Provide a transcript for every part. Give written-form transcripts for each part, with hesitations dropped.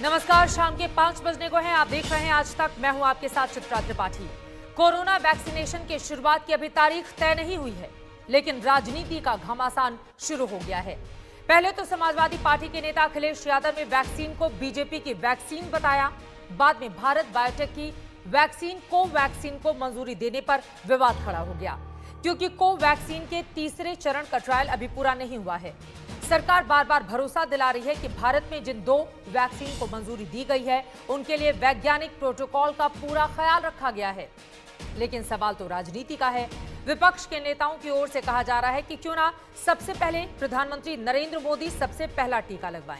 नमस्कार, शाम के 5 बजने को हैं। आप देख रहे हैं आज तक। मैं हूं आपके साथ चित्रा त्रिपाठी। कोरोना वैक्सीनेशन की शुरुआत की अभी तारीख तय नहीं हुई है, लेकिन राजनीति का घमासान शुरू हो गया है। पहले तो समाजवादी पार्टी के नेता अखिलेश यादव ने वैक्सीन को बीजेपी की वैक्सीन बताया। बाद में भारत बायोटेक की वैक्सीन कोवैक्सीन को मंजूरी देने पर विवाद खड़ा हो गया, क्योंकि कोवैक्सीन के तीसरे चरण का ट्रायल अभी पूरा नहीं हुआ है। सरकार बार बार भरोसा दिला रही है कि भारत में जिन 2 वैक्सीन को मंजूरी दी गई है, उनके लिए वैज्ञानिक प्रोटोकॉल का पूरा ख्याल रखा गया है। लेकिन सवाल तो राजनीति का है। विपक्ष के नेताओं की ओर से कहा जा रहा है कि क्यों ना सबसे पहले प्रधानमंत्री नरेंद्र मोदी सबसे पहला टीका लगवाएं।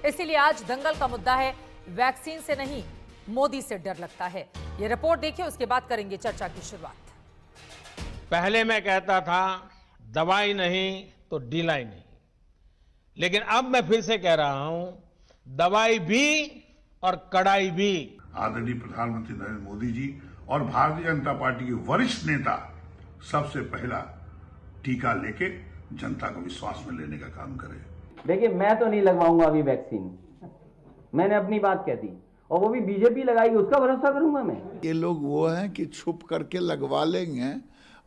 इसीलिए आज दंगल का मुद्दा है, वैक्सीन से नहीं, मोदी से डर लगता है। ये रिपोर्ट देखिए, उसके बाद करेंगे चर्चा की शुरुआत। पहले मैं कहता था दवाई नहीं तो ढिलाई नहीं, लेकिन अब मैं फिर से कह रहा हूं, दवाई भी और कड़ाई भी। आदरणीय प्रधानमंत्री नरेंद्र मोदी जी और भारतीय जनता पार्टी के वरिष्ठ नेता सबसे पहला टीका लेके जनता को विश्वास में लेने का काम करें। देखिए, मैं तो नहीं लगवाऊंगा अभी वैक्सीन। मैंने अपनी बात कह दी, और वो भी बीजेपी लगाएगी, उसका भरोसा करूंगा मैं। ये लोग वो हैं कि छुप करके लगवा लेंगे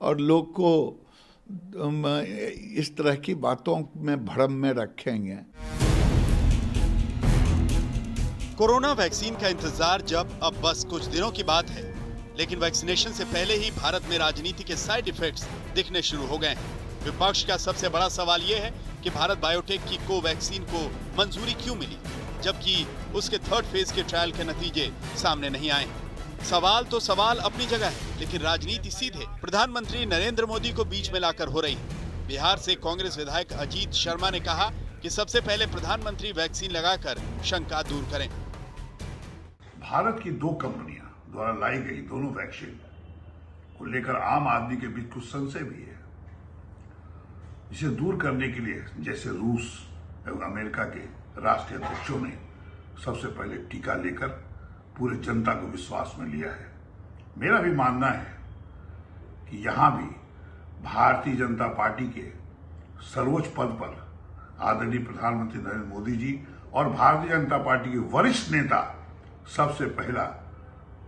और लोग को इस तरह की बातों में भ्रम में रखेंगे। कोरोना वैक्सीन का इंतजार जब अब बस कुछ दिनों की बात है, लेकिन वैक्सीनेशन से पहले ही भारत में राजनीति के साइड इफेक्ट्स दिखने शुरू हो गए हैं। विपक्ष का सबसे बड़ा सवाल यह है कि भारत बायोटेक की कोवैक्सीन को मंजूरी क्यों मिली, जबकि उसके 3rd फेज के ट्रायल के नतीजे सामने नहीं आए। सवाल तो सवाल अपनी जगह है, लेकिन राजनीति सीधे प्रधानमंत्री नरेंद्र मोदी को बीच में लाकर हो रही है। बिहार से कांग्रेस विधायक अजीत शर्मा ने कहा कि सबसे पहले प्रधानमंत्री वैक्सीन लगाकर शंका दूर करें। भारत की 2 कंपनियां द्वारा लाई गई दोनों वैक्सीन को लेकर आम आदमी के बीच कुछ संशय भी है। इसे दूर करने के लिए जैसे रूस एवं अमेरिका के राष्ट्रीय अध्यक्षों ने सबसे पहले टीका लेकर पूरे जनता को विश्वास में लिया है। मेरा भी मानना है कि यहां भी भारतीय जनता पार्टी के सर्वोच्च पद पर आदरणीय प्रधानमंत्री नरेंद्र मोदी जी और भारतीय जनता पार्टी के वरिष्ठ नेता सबसे पहला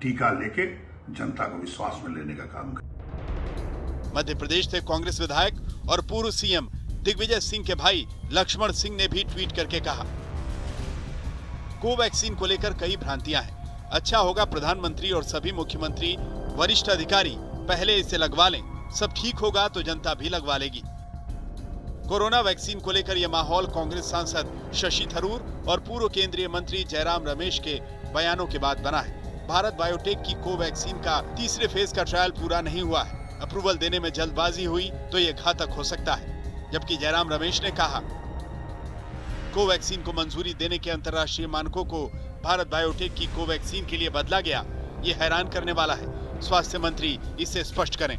टीका लेके जनता को विश्वास में लेने का काम करें। मध्य प्रदेश से कांग्रेस विधायक और पूर्व सीएम दिग्विजय सिंह के भाई लक्ष्मण सिंह ने भी ट्वीट करके कहा, कोवैक्सीन को लेकर कई भ्रांतियां हैं। अच्छा होगा प्रधानमंत्री और सभी मुख्यमंत्री वरिष्ठ अधिकारी पहले इसे लगवा लें, सब ठीक होगा तो जनता भी लगवा लेगी। कोरोना वैक्सीन को लेकर यह माहौल कांग्रेस सांसद शशि थरूर और पूर्व केंद्रीय मंत्री जयराम रमेश के बयानों के बाद बना है। भारत बायोटेक की कोवैक्सीन का 3रे फेज का ट्रायल पूरा नहीं हुआ है। अप्रूवल देने में जल्दबाजी हुई तो ये घातक हो सकता है। जबकि जयराम रमेश ने कहा, कोवैक्सीन को मंजूरी देने के अंतर्राष्ट्रीय मानकों को भारत बायोटेक की कोवैक्सीन के लिए बदला गया, ये हैरान करने वाला है। स्वास्थ्य मंत्री इसे स्पष्ट करें।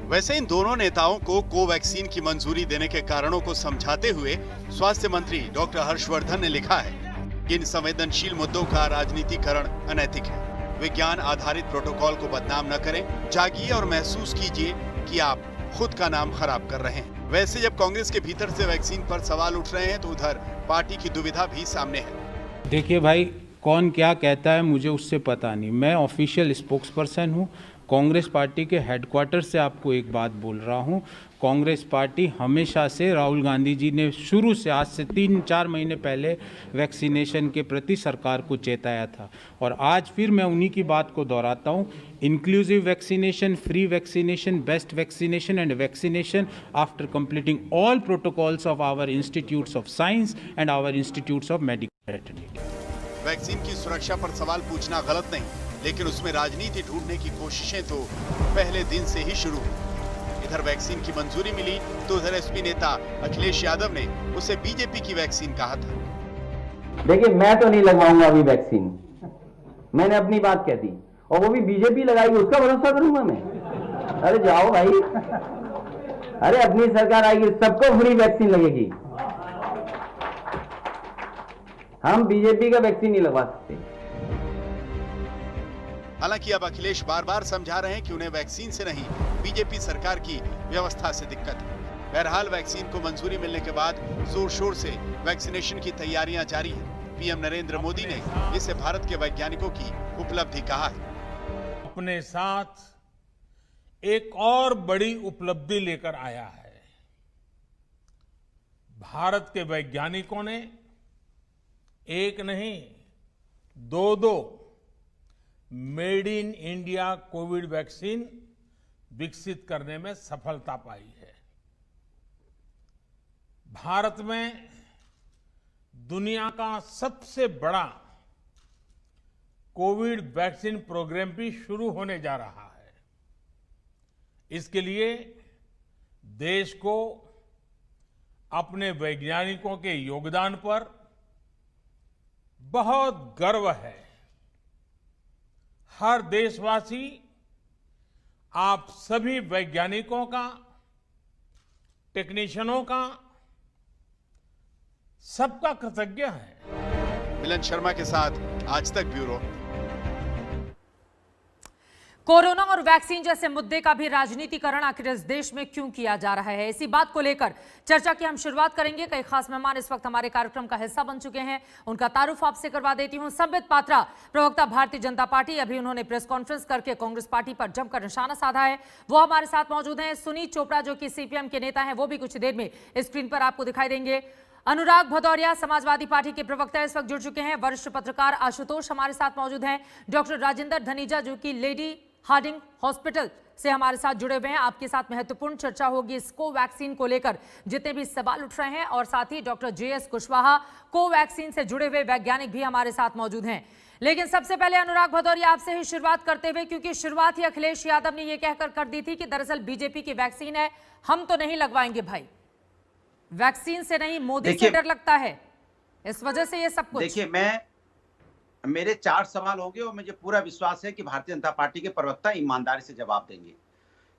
वैसे इन दोनों नेताओं को कोवैक्सीन की मंजूरी देने के कारणों को समझाते हुए स्वास्थ्य मंत्री डॉक्टर हर्षवर्धन ने लिखा है कि इन संवेदनशील मुद्दों का राजनीतिकरण अनैतिक है। विज्ञान आधारित प्रोटोकॉल को बदनाम न करें, जागिए और महसूस कीजिए कि आप खुद का नाम खराब कर रहे हैं। वैसे जब कांग्रेस के भीतर से वैक्सीन पर सवाल उठ रहे हैं तो उधर पार्टी की दुविधा भी सामने है। देखिए भाई, कौन क्या कहता है मुझे उससे पता नहीं। मैं ऑफिशियल स्पोक्स पर्सन हूँ कांग्रेस पार्टी के हेडक्वार्टर से। आपको एक बात बोल रहा हूँ, कांग्रेस पार्टी हमेशा से, राहुल गांधी जी ने शुरू से, आज से 3-4 महीने पहले वैक्सीनेशन के प्रति सरकार को चेताया था। और आज फिर मैं उन्हीं की बात को दोहराता हूँ, inclusive vaccination, free vaccination, best vaccination and vaccination after completing all protocols of our institutes of science and our institutes of medical fraternity. Vaccine की सुरक्षा पर सवाल पूछना गलत नहीं, लेकिन उसमें राजनीति ढूंढने की कोशिशें तो पहले दिन से ही शुरू हुई। इधर वैक्सीन की मंजूरी मिली तो उधर एसपी नेता अखिलेश यादव ने उसे बीजेपी की वैक्सीन कहा था। देखिए, मैं तो नहीं लगवाऊंगा अभी वैक्सीन। मैंने अपनी बात कह दी, और वो भी बीजेपी लगाएगी, उसका भरोसा करूंगा मैं। अरे जाओ भाई, अरे अपनी सरकार आएगी, सबको फ्री वैक्सीन लगेगी। हम बीजेपी का वैक्सीन नहीं लगवा सकते। हालांकि अब अखिलेश बार बार समझा रहे हैं कि उन्हें वैक्सीन से नहीं, बीजेपी सरकार की व्यवस्था से दिक्कत है। बहरहाल वैक्सीन को मंजूरी मिलने के बाद जोर शोर से वैक्सीनेशन की तैयारियां जारी है। पीएम नरेंद्र मोदी ने इसे भारत के वैज्ञानिकों की उपलब्धि कहा है। अपने साथ एक और बड़ी उपलब्धि लेकर आया है। भारत के वैज्ञानिकों ने एक नहीं दो made in India Covid vaccine विकसित करने में सफलता पाई है। भारत में दुनिया का सबसे बड़ा कोविड वैक्सीन प्रोग्राम भी शुरू होने जा रहा है। इसके लिए देश को अपने वैज्ञानिकों के योगदान पर बहुत गर्व है। हर देशवासी आप सभी वैज्ञानिकों का, टेक्नीशियनों का, सबका कृतज्ञ है। मिलन शर्मा के साथ आज तक ब्यूरो। कोरोना और वैक्सीन जैसे मुद्दे का भी राजनीतिकरण आखिर इस देश में क्यों किया जा रहा है, इसी बात को लेकर चर्चा की हम शुरुआत करेंगे। कई खास मेहमान इस वक्त हमारे कार्यक्रम का हिस्सा बन चुके हैं, उनका तारुफ आपसे करवा देती हूं। संबित पात्रा, प्रवक्ता भारतीय जनता पार्टी, अभी उन्होंने प्रेस कॉन्फ्रेंस करके कांग्रेस पार्टी पर जमकर निशाना साधा है, वो हमारे साथ मौजूद हैं। सुनीत चोपड़ा जो कि सीपीएम के नेता हैं, वो भी कुछ देर में स्क्रीन पर आपको दिखाई देंगे। अनुराग भदौरिया समाजवादी पार्टी के प्रवक्ता इस वक्त जुड़ चुके हैं। वरिष्ठ पत्रकार आशुतोष हमारे साथ मौजूद हैं। डॉक्टर राजेंद्र धनीजा जो कि लेडी हार्डिंग हॉस्पिटल से हमारे साथ जुड़े हुए हैं। आपके साथ महत्वपूर्ण चर्चा होगी इस कोवैक्सीन को लेकर, जितने भी सवाल उठ रहे हैं। और साथ ही डॉक्टर जेएस कुशवाहा, कोवैक्सीन से जुड़े हुए वैज्ञानिक भी हमारे साथ मौजूद हैं। लेकिन सबसे पहले अनुराग भदौरिया आपसे ही शुरुआत करते हुए, क्योंकि शुरुआत ही अखिलेश यादव ने यह कहकर कर दी थी कि दरअसल बीजेपी की वैक्सीन है, हम तो नहीं लगवाएंगे भाई, वैक्सीन से नहीं मोदी से डर लगता है, इस वजह से ये सब कुछ। देखिए, मेरे 4 सवाल होंगे और मुझे पूरा विश्वास है कि भारतीय जनता पार्टी के प्रवक्ता ईमानदारी से जवाब देंगे।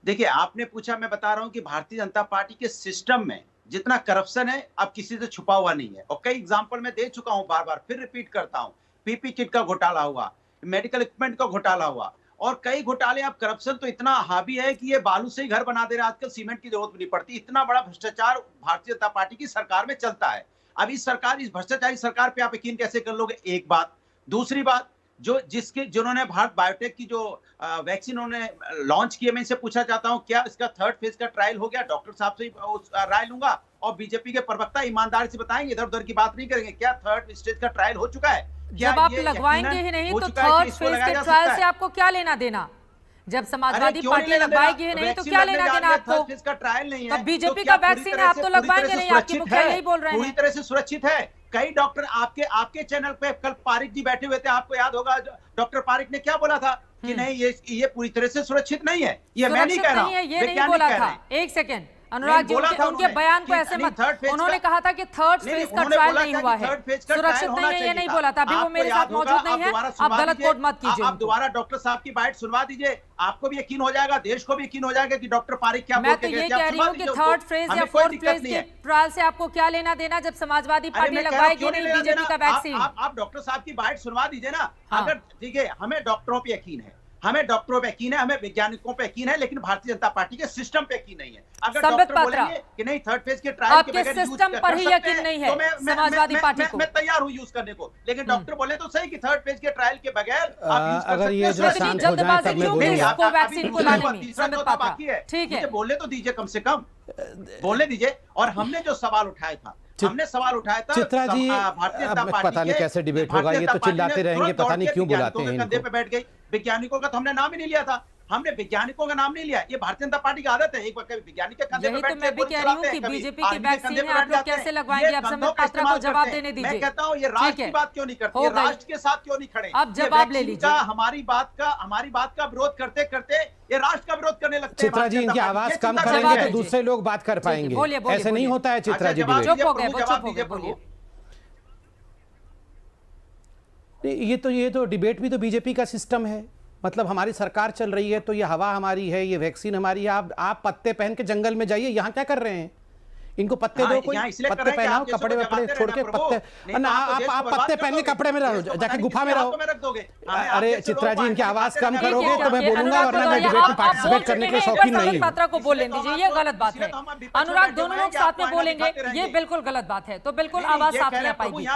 देखिए, आपने पूछा, मैं बता रहा हूं कि भारतीय जनता पार्टी के सिस्टम में जितना करप्शन है अब किसी से छुपा हुआ नहीं है। और कई एग्जांपल मैं दे चुका हूं, बार बार फिर रिपीट करता हूं। पीपी किट का घोटाला हुआ, मेडिकल इक्विपमेंट का घोटाला हुआ, और कई घोटाले। अब करप्शन तो इतना हावी है कि ये बालू से ही घर बना दे रहे हैं, आजकल सीमेंट की जरूरत भी नहीं पड़ती। इतना बड़ा भ्रष्टाचार भारतीय जनता पार्टी की सरकार में चलता है। अब इस भ्रष्टाचारी सरकार पे आप यकीन कैसे कर लोगे? एक बात। दूसरी बात, जिन्होंने भारत बायोटेक की जो वैक्सीन उन्होंने लॉन्च की है, मैं इनसे पूछना चाहता हूं, क्या इसका 3rd फेज का ट्रायल हो गया? डॉक्टर साहब से राय लूंगा और बीजेपी के प्रवक्ता ईमानदारी से बताएंगे, इधर उधर की बात नहीं करेंगे। क्या 3rd स्टेज का ट्रायल हो चुका है? जब आप लगवाएंगे ही नहीं तो 3rd फेज के ट्रायल से आपको क्या लेना देना? जब समाजवादी पार्टी लगवाएगी ही नहीं तो क्या लेना देना आपको? इसका ट्रायल नहीं है, तब बीजेपी का वैक्सीन है, आप तो लगवाएंगे नहीं, आपके मुखिया यही बोल रहे हैं। पूरी तरह से सुरक्षित है। कई डॉक्टर आपके चैनल पे कल पारिक जी बैठे हुए थे, आपको याद होगा, डॉक्टर पारिक ने क्या बोला था कि नहीं ये पूरी तरह से सुरक्षित नहीं है। ये मैं नहीं कह रहा हूं, ये नहीं बोला था। एक सेकंड अनुराग जी, उनके बयान को ऐसे मत, उन्होंने कहा था कि 3rd फेज का ट्रायल नहीं हुआ है, सुरक्षित नहीं है, ये नहीं बोला था। अभी वो मेरे साथ मौजूद नहीं है, आप गलत कोट मत कीजिए। आप दोबारा डॉक्टर साहब की बाइट सुनवा दीजिए, आपको भी यकीन हो जाएगा, देश को भी यकीन हो जाएगा कि डॉक्टर पारिक क्या बोल के गए थे। मैं तो ये कह रही हूँ कि 3rd फेज या 4th फेज के ट्रायल से आपको क्या लेना देना, जब समाजवादी पार्टी लगवाएगी नहीं बीजेपी का वैक्सीन? आप डॉक्टर साहब की बाइट सुनवा दीजिए ना। अगर देखिए, हमें डॉक्टरों पे यकीन है, हमें डॉक्टरों पे यकीन है, हमें वैज्ञानिकों पे यकीन है, लेकिन भारतीय जनता पार्टी के सिस्टम पे यकीन नहीं है। अगर डॉक्टर बोलेंगे कि नहीं 3rd फेज के ट्रायल के बगैर सिस्टम पर ही यकीन नहीं है समाजवादी पार्टी को, मैं तैयार हूं यूज करने को, लेकिन डॉक्टर बोले तो सही कि 3rd फेज के ट्रायल के बगैर अगर ये जो शांत हो जाए तब मैं बोलूंगा। इसको वैक्सीन को लाने में बाकी है, ठीक है, बोलने तो दीजिए, कम से कम बोलने दीजिए। और हमने जो सवाल उठाया था, हमने सवाल उठाया था, चित्रा जी, अब पता नहीं कैसे डिबेट होगा, ये तो चिल्लाते रहेंगे, पता नहीं क्यों बुलाते हैं कंधे पे बैठ गई। वैज्ञानिकों का तो हमने नाम ही नहीं लिया था, हमने वैज्ञानिकों का नाम नहीं लिया। ये भारतीय जनता पार्टी की आदत है, एक बार कभी वैज्ञानिक के कंधे पे बैठ के, मैं भी कह रही हूं कि बीजेपी की वैक्सीन है, आप लोग कैसे लगवाएंगे? आप संबित पात्रा को जवाब देने दीजिए। मैं कहता हूं, ये राष्ट्र की बात क्यों नहीं करते, राष्ट्र के साथ क्यों नहीं खड़े? अब जवाब ले लीजिए। हमारी बात का विरोध करते करते ये राष्ट्र का विरोध करने लगते हैं। चित्रा जी, इनकी आवाज कम करेंगे तो दूसरे लोग बात कर पाएंगे, ऐसे नहीं होता है चित्रा जी। चुप हो गए, बोलिए। ये तो डिबेट भी तो बीजेपी का सिस्टम है। मतलब हमारी सरकार चल रही है तो ये हवा हमारी है, ये वैक्सीन हमारी है। आप पत्ते पहन के जंगल में जाइए, यहाँ क्या कर रहे हैं? इनको पत्ते दो, कोई पत्ते पहनाओ, कपड़े वपड़े छोड़ के पत्ते, ना आप पत्ते पहन के कपड़े में रहो, जाके गुफा में रहो। अरे चित्रा जी, इनकी आवाज कम करोगे तो मैं बोलूंगा, वरना मैं डिबेट में पार्टिसिपेट करने के शौकीन नहीं हूं। पात्रा को बोलने दीजिए, ये गलत बात है। अनुराग, दोनों लोग साथ में बोलेंगे, ये बिल्कुल गलत बात है, तो बिल्कुल आवाज साफ नहीं आ पाएगी।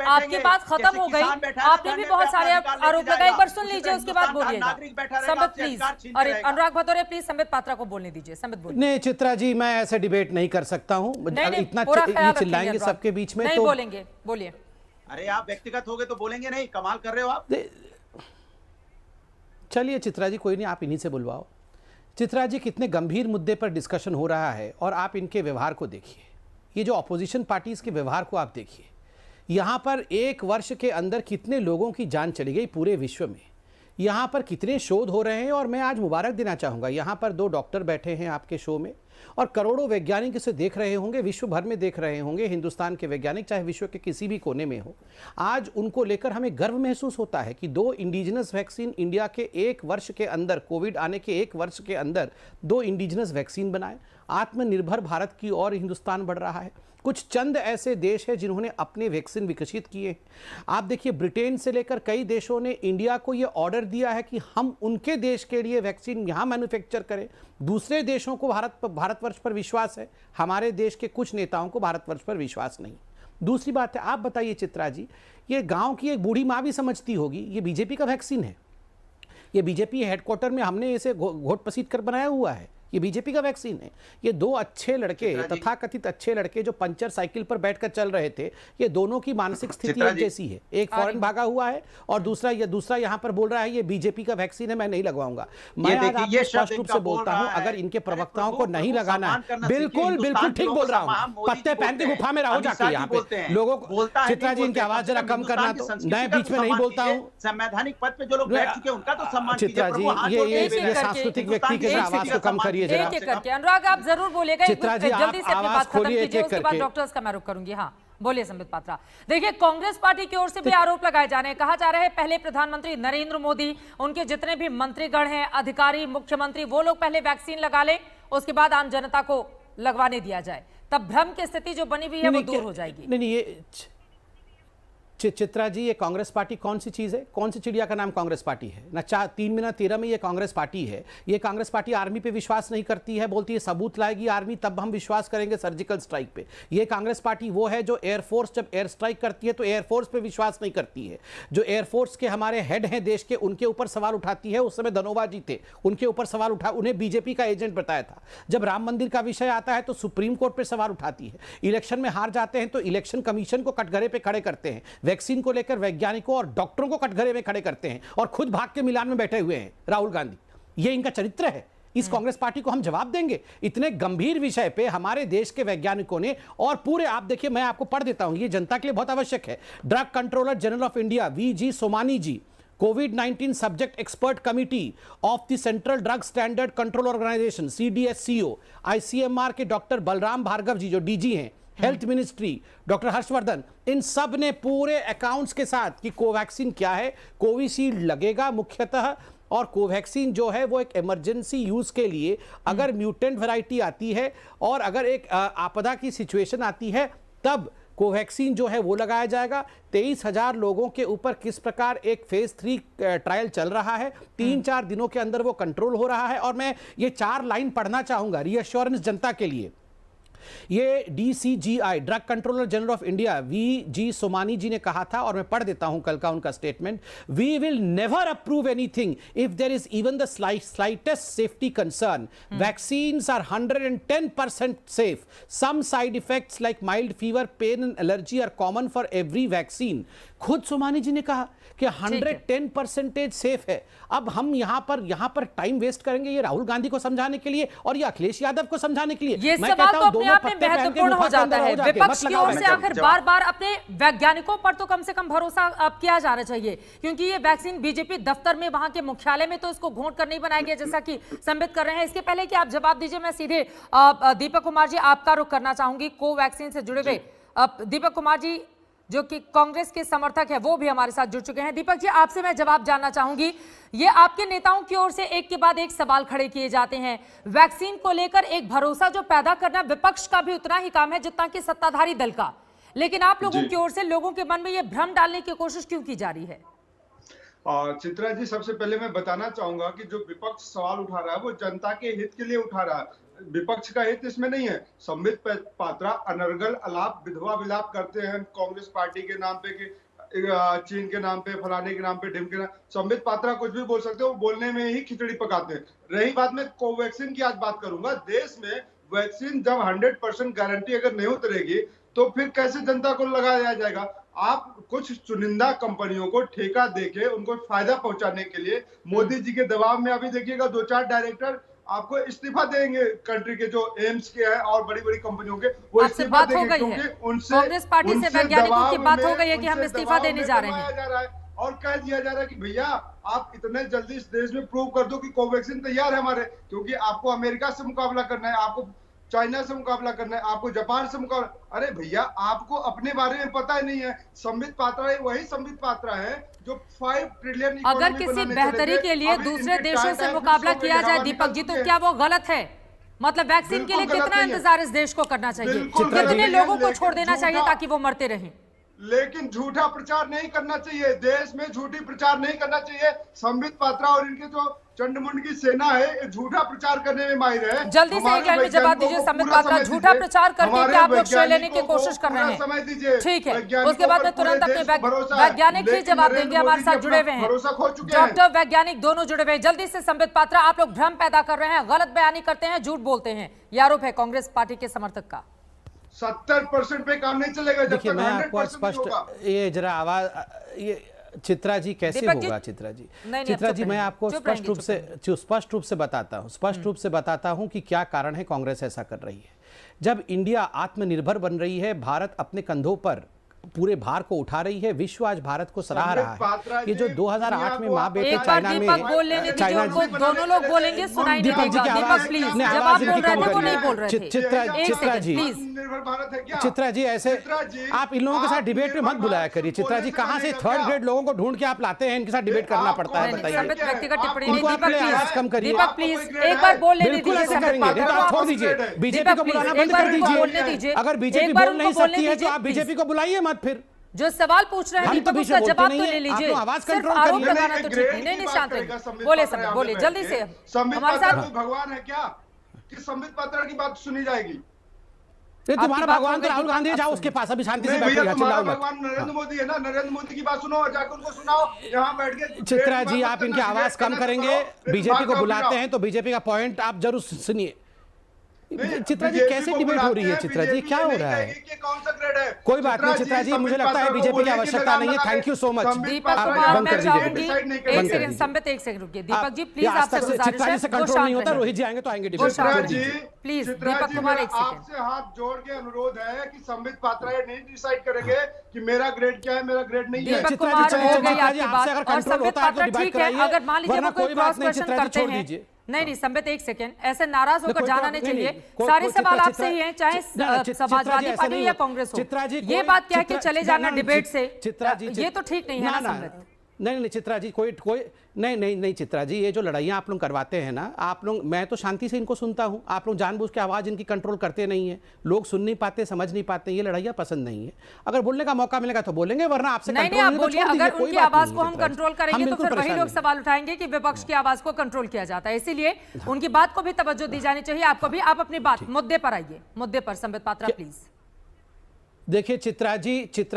आपकी बात खत्म हो गई, आपने भी बहुत सारे आरोप लगाए, एक बार सुन लीजिए, उसके बाद बोलिएगा। संबित प्लीज, अरे अनुराग भदौरिया प्लीज संबित पात्रा को बोलने दीजिए। संबित बोलिए। नहीं चित्रा जी, मैं ऐसे डिबेट नहीं कर सकता हूं, इतना चिल्लाएंगे सबके बीच में नहीं तो बोलेंगे, बोलिए। अरे आप व्यक्तिगत हो गए तो बोलेंगे नहीं, कमाल कर रहे हो आप। चलिए चित्रा जी, कोई नहीं, आप इन्हीं से बुलवाओ। चित्रा जी, कितने गंभीर मुद्दे पर डिस्कशन हो रहा है और आप इनके व्यवहार को देखिए, ये जो अपोजिशन पार्टीज के व्यवहार को आप देखिए। यहाँ पर 1 वर्ष के अंदर कितने लोगों की जान चली गई पूरे विश्व में, यहाँ पर कितने शोध हो रहे हैं। और मैं आज मुबारक देना चाहूँगा, यहाँ पर 2 डॉक्टर बैठे हैं आपके शो में और करोड़ों वैज्ञानिक इसे देख रहे होंगे, विश्व भर में देख रहे होंगे, हिंदुस्तान के वैज्ञानिक चाहे विश्व के किसी भी कोने में हो। आज उनको लेकर हमें गर्व महसूस होता है कि 2 इंडिजिनस वैक्सीन इंडिया के 1 वर्ष के अंदर, कोविड आने के 1 वर्ष के अंदर 2 इंडिजिनस वैक्सीन बनाए। आत्मनिर्भर भारत की ओर हिंदुस्तान बढ़ रहा है। कुछ चंद ऐसे देश हैं जिन्होंने अपने वैक्सीन विकसित किए। आप देखिए, ब्रिटेन से लेकर कई देशों ने इंडिया को यह ऑर्डर दिया है कि हम उनके देश के लिए वैक्सीन यहाँ मैन्युफैक्चर करें। दूसरे देशों को भारतवर्ष पर विश्वास है, हमारे देश के कुछ नेताओं को भारतवर्ष पर विश्वास नहीं। दूसरी बात है, आप बताइए चित्रा जी, ये गांव की एक बूढ़ी माँ भी समझती होगी ये बीजेपी का वैक्सीन है, ये बीजेपी हेडक्वार्टर में हमने इसे घोट पसीट कर बनाया हुआ है, ये बीजेपी का वैक्सीन है। ये 2 अच्छे लड़के, तथाकथित अच्छे लड़के जो पंचर साइकिल पर बैठकर चल रहे थे, ये दोनों की मानसिक स्थिति एक जैसी है। एक फॉरेन भागा हुआ है और दूसरा यहाँ पर बोल रहा है ये बीजेपी का वैक्सीन है, मैं नहीं लगवाऊंगा। मैं आज आपको स्पष्ट रूप से बोलता हूँ, अगर इनके प्रवक्ताओं को नहीं लगाना है, बिल्कुल बिल्कुल ठीक बोल रहा हूँ, पत्ते पहन के गुफा में रहो जाके यहाँ पे लोगों को। चित्रा जी, इनकी आवाज जरा कम करना, तो मैं बीच में नहीं बोलता हूँ। संवैधानिक पद पे जो लोग बैठ चुके हैं उनका तो सम्मान। चित्रा जी, ये सांस्कृतिक व्यक्ति के आवाज को कम करिए जरा। अनुराग, आप जरूर बोलिएगा, चित्रा जी, जल्दी से अपनी बात खत्म कीजिए, उसके बाद डॉक्टर्स का मैं रुख करूंगी। हाँ बोलिए संबित पात्रा। देखिए, कांग्रेस पार्टी की ओर से भी आरोप लगाए जा रहे हैं, कहा जा रहा है पहले प्रधानमंत्री नरेंद्र मोदी, उनके जितने भी मंत्रीगण हैं, अधिकारी, मुख्यमंत्री, वो लोग पहले वैक्सीन लगा लें, उसके बाद आम जनता को लगवाने दिया जाए, तब भ्रम की स्थिति जो बनी हुई है वो दूर हो जाएगी। नहीं, ये चित्रा जी, ये कांग्रेस पार्टी कौन सी चीज है? कौन सी चिड़िया का नाम कांग्रेस पार्टी है? ना 3 महीना 13 में ये कांग्रेस पार्टी है। ये कांग्रेस पार्टी आर्मी पे विश्वास नहीं करती है, बोलती है सबूत लाएगी आर्मी तब हम विश्वास करेंगे सर्जिकल स्ट्राइक पे। ये कांग्रेस पार्टी वो है जो एयरफोर्स जब एयर स्ट्राइक करती है तो एयरफोर्स पे विश्वास नहीं करती है। जो एयरफोर्स के हमारे हेड हैं देश के, उनके ऊपर सवाल उठाती है। उस समय धनोवा जी थे, उनके ऊपर सवाल उठा, उन्हें बीजेपी का एजेंट बताया था। जब राम मंदिर का विषय आता है तो सुप्रीम कोर्ट पे सवाल उठाती है। इलेक्शन में हार जाते हैं तो इलेक्शन कमीशन को कटघरे पे खड़े करते हैं। वैक्सीन को लेकर वैज्ञानिकों और डॉक्टरों को कटघरे में खड़े करते हैं और खुद भाग के मिलान में बैठे हुए हैं राहुल गांधी। ये इनका चरित्र है। इस कांग्रेस पार्टी को हम जवाब देंगे इतने गंभीर विषय पे। हमारे देश के वैज्ञानिकों ने और पूरे, आप देखिए, मैं आपको पढ़ देता हूं, ये जनता के लिए बहुत आवश्यक है। Drug controller general of India V G. Somani ji, कोविड-19 subject expert committee of the central drug standard control organisation CDSCO, ICMR के डॉक्टर बलराम भार्गव जी जो DG हैं, हेल्थ मिनिस्ट्री डॉक्टर हर्षवर्धन, इन सब ने पूरे अकाउंट्स के साथ कि कोवैक्सीन क्या है, कोविशील्ड लगेगा मुख्यतः, और कोवैक्सीन जो है वो एक इमरजेंसी यूज के लिए, अगर म्यूटेंट वैरायटी आती है और अगर एक आपदा की सिचुएशन आती है तब कोवैक्सीन जो है वो लगाया जाएगा। 23,000 लोगों के ऊपर किस प्रकार एक फेज 3 ट्रायल चल रहा है, 3-4 दिनों के अंदर वो कंट्रोल हो रहा है। और मैं ये 4 लाइन पढ़ना चाहूंगा रीअश्योरेंस जनता के लिए। ये DCGI, drug controller general of India, V.G. Somani ji ने कहा था, और मैं पढ़ देता हूं कल का उनका statement. We will never approve anything if there is even the slightest safety concern. Vaccines are 110% safe. Some side effects like mild fever, pain and allergy are common for every vaccine. खुद सोमानी जी ने कहा कि 110% safe है। अब हम यहाँ पर time waste करेंगे ये राहुल गांधी को समझाने के लिए और ये अखिलेश यादव को समझाने के लिए। ये सवाल तो अपने आप में महत्वपूर्ण हो जाता है। विपक्ष की ओर से आखिर बार-बार अपने वैज्ञानिकों पर तो कम से कम भरोसा अब किया जाना चाहिए, क्योंकि ये वैक्सीन बीजेपी दफ्तर में, वहां के मुख्यालय में तो इसको घोंट कर नहीं बनाया गया जैसा कि संबित कर रहे हैं। इसके पहले कि आप जवाब दीजिए, मैं सीधे दीपक कुमार जी आपका रुख करना चाहूंगी कोवैक्सीन से जुड़े हुए। दीपक कुमार जी, जो कि कांग्रेस के समर्थक है, वो भी हमारे साथ जुड़ चुके हैं। दीपक जी, आपसे मैं जवाब जानना चाहूंगी। ये आपके नेताओं की ओर से एक के बाद एक सवाल खड़े किए जाते हैं। वैक्सीन को लेकर एक भरोसा जो पैदा करना विपक्ष का भी उतना ही काम है जितना कि सत्ताधारी दल का, लेकिन आप लोगों की ओर से लोगों के मन में ये भ्रम डालने की कोशिश क्यों की जा रही है? चित्रा जी, सबसे पहले मैं बताना चाहूंगा कि जो विपक्ष सवाल उठा रहा है वो जनता के हित के लिए उठा रहा है, विपक्ष का हित इसमें नहीं है। संबित पात्रा अनर्गल अलाप विधवा विलाप करते हैं कांग्रेस पार्टी के नाम पे, कि चीन के नाम पे, फलाने के नाम पे, ढिम के नाम। संबित पात्रा कुछ भी बोल सकते हो, वो बोलने में ही खिचड़ी पकाते हैं। रही बात, मैं कोवैक्सीन की आज बात करूंगा। देश में वैक्सीन जब 100% गारंटी अगर नहीं उतरेगी तो फिर कैसे जनता को लगाया जाएगा? आप कुछ चुनिंदा कंपनियों को ठेका देके उनको फायदा पहुंचाने के लिए मोदी जी के दबाव में अभी देखिएगा 2-4 डायरेक्टर आपको इस्तीफा देंगे, कंट्री के जो एम्स के हैं और बड़ी बड़ी कंपनियों के, वो इस्तीफा देंगे क्योंकि उनसे कांग्रेस पार्टी से वैज्ञानिकों की बात हो गई है कि हम इस्तीफा देने जा रहे हैं और कह दिया जा रहा है कि भैया आप इतने जल्दी इस देश में प्रूव कर दो कि कोवैक्सीन तैयार है हमारे, क्योंकि आपको अमेरिका से मुकाबला करना है, आपको चाइना से मुकाबला करना है, आपको जापान से मुकाबला। अरे भैया, आपको अपने बारे में पता ही नहीं है। संबित पात्रा वही संबित पात्रा है जो 5 ट्रिलियन अगर किसी बेहतरी के लिए दूसरे देशों से मुकाबला किया जाए दीपक जी, तो क्या वो गलत है? मतलब वैक्सीन के लिए कितना इंतजार इस देश को करना चाहिए? कितने लोगों को छोड़ देना चाहिए ताकि वो मरते रहें? लेकिन झूठा प्रचार नहीं करना चाहिए, देश में झूठी प्रचार नहीं करना चाहिए। संबित पात्रा और इनके जो चंडमुंड की सेना है झूठा प्रचार करने में माहिर है। जल्दी से एक लाइन में जवाब दीजिए। संबित पात्रा झूठा प्रचार करके क्या आप लोग श्रेय लेने की कोशिश कर रहे हैं? समय दीजिए, ठीक है, उसके बाद में तुरंत अपने वैज्ञानिक ही जवाब देंगे। हमारे साथ जुड़े हुए हैं डॉक्टर, वैज्ञानिक दोनों जुड़े हुए हैं। जल्दी से संबित पात्रा, आप लोग भ्रम पैदा कर रहे हैं, गलत बयानी करते हैं, झूठ बोलते हैं, ये आरोप है कांग्रेस पार्टी के समर्थक का। 70% पे काम नहीं चलेगा जब देखिए, तक मैं आपको 100% नहीं होगा। स्पष्ट ये जरा आवाज, ये चित्रा जी कैसे होगा? चित्रा जी, चित्रा जी, मैं आपको स्पष्ट रूप से बताता हूं कि क्या कारण है कांग्रेस ऐसा कर रही है। जब इंडिया आत्मनिर्भर बन रही है, भारत अपने कंधों पर पूरे भार को उठा रही है, विश्व आज भारत को सराह रहा है। ये जो 2008 में माँ बेटे चाइना में, दोनों लोग बोलेंगे, सुनाई नहीं देगा। दीपक प्लीज, जब आप बोल रहे थे वो नहीं बोल रहे थे। चित्रा जी, ऐसे आप इन लोगों के साथ डिबेट में मत बुलाया करिए। चित्रा जी, कहाँ से 3rd ग्रेड लोगों को ढूंढ के आप लाते हैं, इनके साथ डिबेट करना पड़ता है? बताइए। व्यक्तिगत टिप्पणी नहीं। आवाज कम करिए। दीपक प्लीज एक बार बोलने दीजिए। छोड़ दीजिए, बीजेपी को बुलाना बंद कर दीजिए। अगर बीजेपी बोल नहीं सकती है तो आप बीजेपी को बुलाइए मत। फिर जो सवाल पूछ रहे हैं दीपक, उसका जवाब तो ले लीजिए। सिर्फ आरोप लगाना तो ठीक नहीं। नहीं, शांत रहिए, बोले सब, बोले जल्दी से। हमारे साथ भगवान है क्या कि संबित पात्रा की बात सुनी जाएगी? तुम्हारा भगवान तो राहुल गांधी है, जाओ उसके पास, अभी शांति से बैठिए। भगवान नरेंद्र मोदी है ना, नरेंद्र मोदी की बात सुनो और जाकर उनको सुनाओ यहाँ बैठ के। चित्रा जी, आप इनकी आवाज कम करेंगे। बीजेपी को बुलाते हैं तो बीजेपी का पॉइंट आप जरूर सुनिए। चित्रा जी, कैसे डिबेट हो रही है? चित्रा जी, क्या हो रहा है? कौन सा ग्रेड है? कोई बात नहीं चित्रा जी, मुझे लगता है बीजेपी की आवश्यकता नहीं है। Thank you so much. Deepak Kumar, मैं चाहूंगी एक सेकंड, संबित एक सेकंड रुकिए। दीपक जी प्लीज, आपसे गुजारिश है, से कंट्रोल नहीं होता। रोहित जी आएंगे तो आएंगे डिबेट। प्लीज दीपक कुमार, एक सेकंड। आपसे हाथ जोड़ के अनुरोध है कि संबित पात्रा ये नहीं डिसाइड करेंगे कि मेरा ग्रेड क्या है, मेरा ग्रेड नहीं है। दीपक कुमार, हो गई आपकी बात। और संबित पात्रा, ठीक है, अगर मान लीजिए वो कोई क्रॉस क्वेश्चन करते हैं। नहीं, संबित एक सेकंड, ऐसे नाराज होकर जाना नहीं चाहिए। सारे सवाल आपसे ही हैं, चाहे समाजवादी पार्टी या कांग्रेस हो। ये बात क्या है कि चले जाना डिबेट से, ये तो ठीक नहीं है ना संबित? नहीं चित्रा जी, कोई नहीं चित्रा जी, ये जो लड़ाइयाँ आप लोग करवाते हैं ना, आप लोग, मैं तो शांति से इनको सुनता हूँ, आप लोग जानबूझ के आवाज़ इनकी कंट्रोल करते नहीं है। लोग सुन नहीं पाते, समझ नहीं पाते, ये लड़ाइयाँ पसंद नहीं है। अगर बोलने का मौका मिलेगा तो बोलेंगे, वरना आपसे नहीं, आप बोलिए। अगर उनकी आवाज को हम कंट्रोल करेंगे तो फिर वही लोग सवाल उठाएंगे कि विपक्ष की आवाज को कंट्रोल किया जाता है। इसीलिए उनकी बात को भी तवज्जो दी जानी चाहिए। आपको भी, आप अपनी बात मुद्दे पर आइए, मुद्दे पर। संबित पात्रा प्लीज। देखिए चित्रा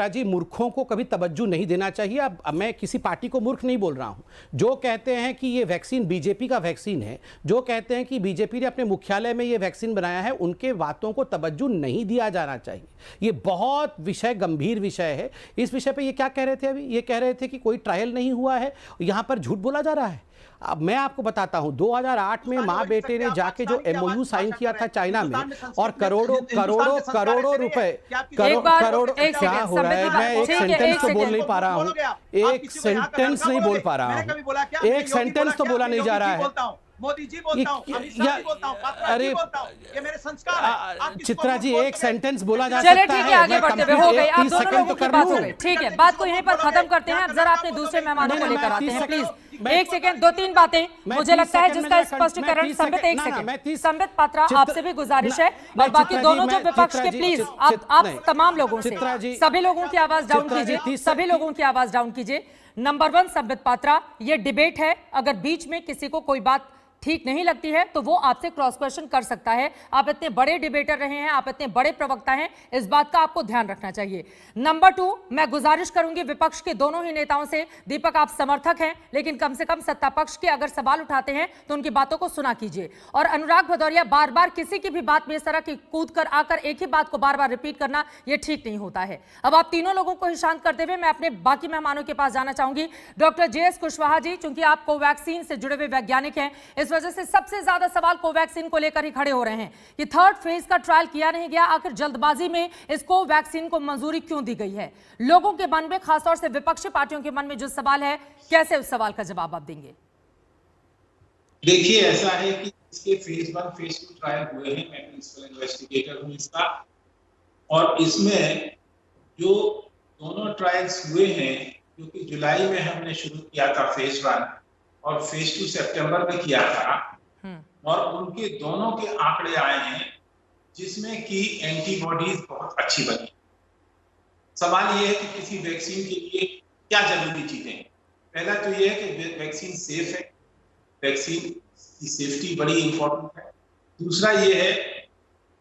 जी, मूर्खों को कभी तवज्जो नहीं देना चाहिए। अब मैं किसी पार्टी को मूर्ख नहीं बोल रहा हूं। जो कहते हैं कि ये वैक्सीन बीजेपी का वैक्सीन है, जो कहते हैं कि बीजेपी ने अपने मुख्यालय में ये वैक्सीन बनाया है, उनके बातों को तवज्जो नहीं दिया जाना चाहिए। ये बहुत गंभीर विषय है। इस विषय पर ये क्या कह रहे थे अभी? ये कह रहे थे कि कोई ट्रायल नहीं हुआ है, यहाँ पर झूठ बोला जा रहा है। अब मैं आपको बताता हूं, 2008 में माँ बेटे ने जाके जो MOU साइन किया था चाइना में, और करोड़ों रुपए, करोड़ क्या हो रहा है? मैं एक सेंटेंस तो बोल नहीं पा रहा हूं, एक सेंटेंस नहीं बोल पा रहा हूं, एक सेंटेंस तो बोला नहीं जा रहा है। मोदी जी बोलता हूँ, अमित शाह जी बोलता हूँ, पात्रा जी बोलता हूँ, ये मेरे संस्कार है। आप किसको चित्रा जी बोल एक सकते हैं? सेंटेंस बोला जा चलिए सकता ठीक है। है, आगे मैं बढ़ते हुए complete हो गई, आप 30 दोनों सेकंड लोगों तो की कर बात लूं। हो गई। ठीक है, बात को यहीं पर खत्म करते हैं। अब जरा अपने दूसरे मेहमानों को लेकर आते हैं प्लीज। एक सेकंड, 2-3 बातें मुझे लगता है जिसका स्पष्टीकरण संबित, एक सेकंड संबित पात्रा आपसे भी गुजारिश है, और बाकी दोनों जो विपक्ष के, प्लीज आप तमाम लोगों से, सभी लोगों की आवाज डाउन कीजिए, सभी लोगों की आवाज डाउन कीजिए। नंबर 1 संबित पात्रा, ये डिबेट है, अगर बीच में किसी को कोई बात ठीक नहीं लगती है तो वो आपसे क्रॉस क्वेश्चन कर सकता है। आप इतने बड़े डिबेटर रहे हैं, आप इतने बड़े प्रवक्ता हैं, इस बात का आपको ध्यान रखना चाहिए। नंबर 2, मैं गुजारिश करूंगी विपक्ष के दोनों ही नेताओं से, दीपक आप समर्थक हैं लेकिन कम से कम सत्ता पक्ष के अगर सवाल उठाते हैं तो उनकी बातों को सुना कीजिए। और अनुराग भदौरिया, बार बार किसी की भी बात में इस तरह की कूद कर आकर एक ही बात को बार बार रिपीट करना यह ठीक नहीं होता है। अब आप तीनों लोगों को ही शांत करते हुए मैं अपने बाकी मेहमानों के पास जाना चाहूंगी। डॉक्टर JS कुशवाहा जी, चूंकि आप कोवैक्सीन से जुड़े हुए वैज्ञानिक हैं, इस वजह से सबसे ज्यादा सवाल कोवैक्सीन को लेकर ही खड़े हो रहे हैं कि थर्ड फेज का ट्रायल किया नहीं गया, आखिर जल्दबाजी में इस कोवैक्सीन को मंजूरी क्यों दी गई है। लोगों के मन में, खासतौर से विपक्षी पार्टियों के मन में जो सवाल है, कैसे उस सवाल का जवाब आप देंगे? देखिए, ऐसा है कि इसके फेज 1 फेज 2 ट्रायल हुए हैं, मैं प्रिंसिपल इन्वेस्टिगेटर हूं इसका, और इसमें जो दोनों ट्रायल्स हुए हैं, क्योंकि जुलाई में हमने शुरू किया था फेज 1 और फेज 2 सितंबर में किया था, और उनके दोनों के आंकड़े आए हैं जिसमें कि एंटीबॉडीज बहुत अच्छी बनी। सवाल ये है कि किसी वैक्सीन के लिए क्या जरूरी चीजें हैं। पहला तो ये है कि वैक्सीन सेफ है, वैक्सीन की सेफ्टी बड़ी इंपॉर्टेंट है। दूसरा ये है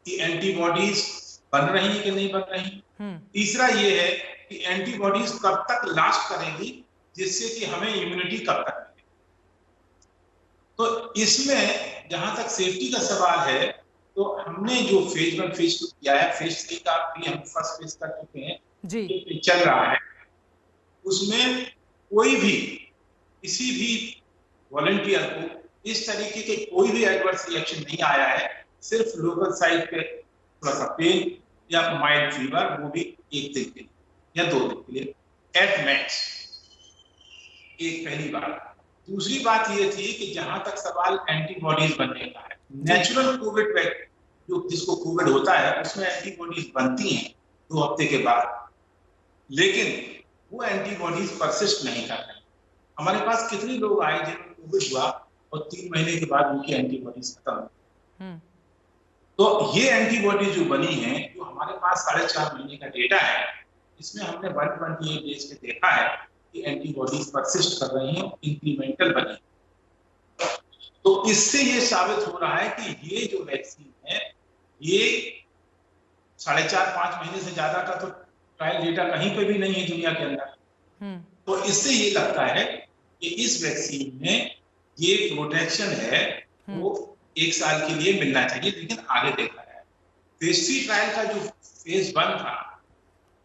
कि एंटीबॉडीज बन रही है कि नहीं बन रही। तीसरा ये है कि एंटीबॉडीज कब तक लास्ट करेंगी, जिससे कि हमें इम्यूनिटी कब तक मिले। तो इसमें जहां तक सेफ्टी का सवाल है, तो हमने जो फेज 1 फेज 2 किया है, फेज 3 का भी हम फर्स्ट फेज कर चुके हैं जी, चल रहा है, उसमें कोई भी किसी भी वॉलंटियर को इस तरीके के कोई भी एडवर्स रिएक्शन नहीं आया है। सिर्फ लोकल साइड पे थोड़ा सा पेन या माइल्ड फीवर, वो भी 1 दिन के लिए या 2 दिन के लिए एट मैक्स। एक पहली बात। दूसरी बात ये थी कि जहां तक सवाल एंटीबॉडीज बनने का है, नेचुरल कोविड जो जिसको कोविड होता है उसमें एंटीबॉडीज बनती हैं 2 हफ्ते के बाद, लेकिन वो एंटीबॉडीज परसिस्ट नहीं कर रही। हमारे पास कितने लोग आए जिनको कोविड हुआ और 3 महीने के बाद उनकी एंटीबॉडीज खत्म हो। तो ये एंटीबॉडी जो बनी है, जो हमारे पास 4.5 महीने का डेटा है, इसमें हमने 128 डेज पे देखा है कि एंटीबॉडीज परसिस्ट कर रही हैं, इंक्रीमेंटल बनी। तो इससे ये साबित हो रहा है कि ये जो वैक्सीन है, ये 4.5-5 महीने से ज्यादा का तो ट्रायल डेटा कहीं पे भी नहीं है दुनिया के अंदर। तो इससे ये लगता है कि इस वैक्सीन में ये प्रोटेक्शन है वो 1 साल के लिए मिलना चाहिए, लेकिन आगे देखा है। फेज 3 ट्रायल का जो फेज 1 था,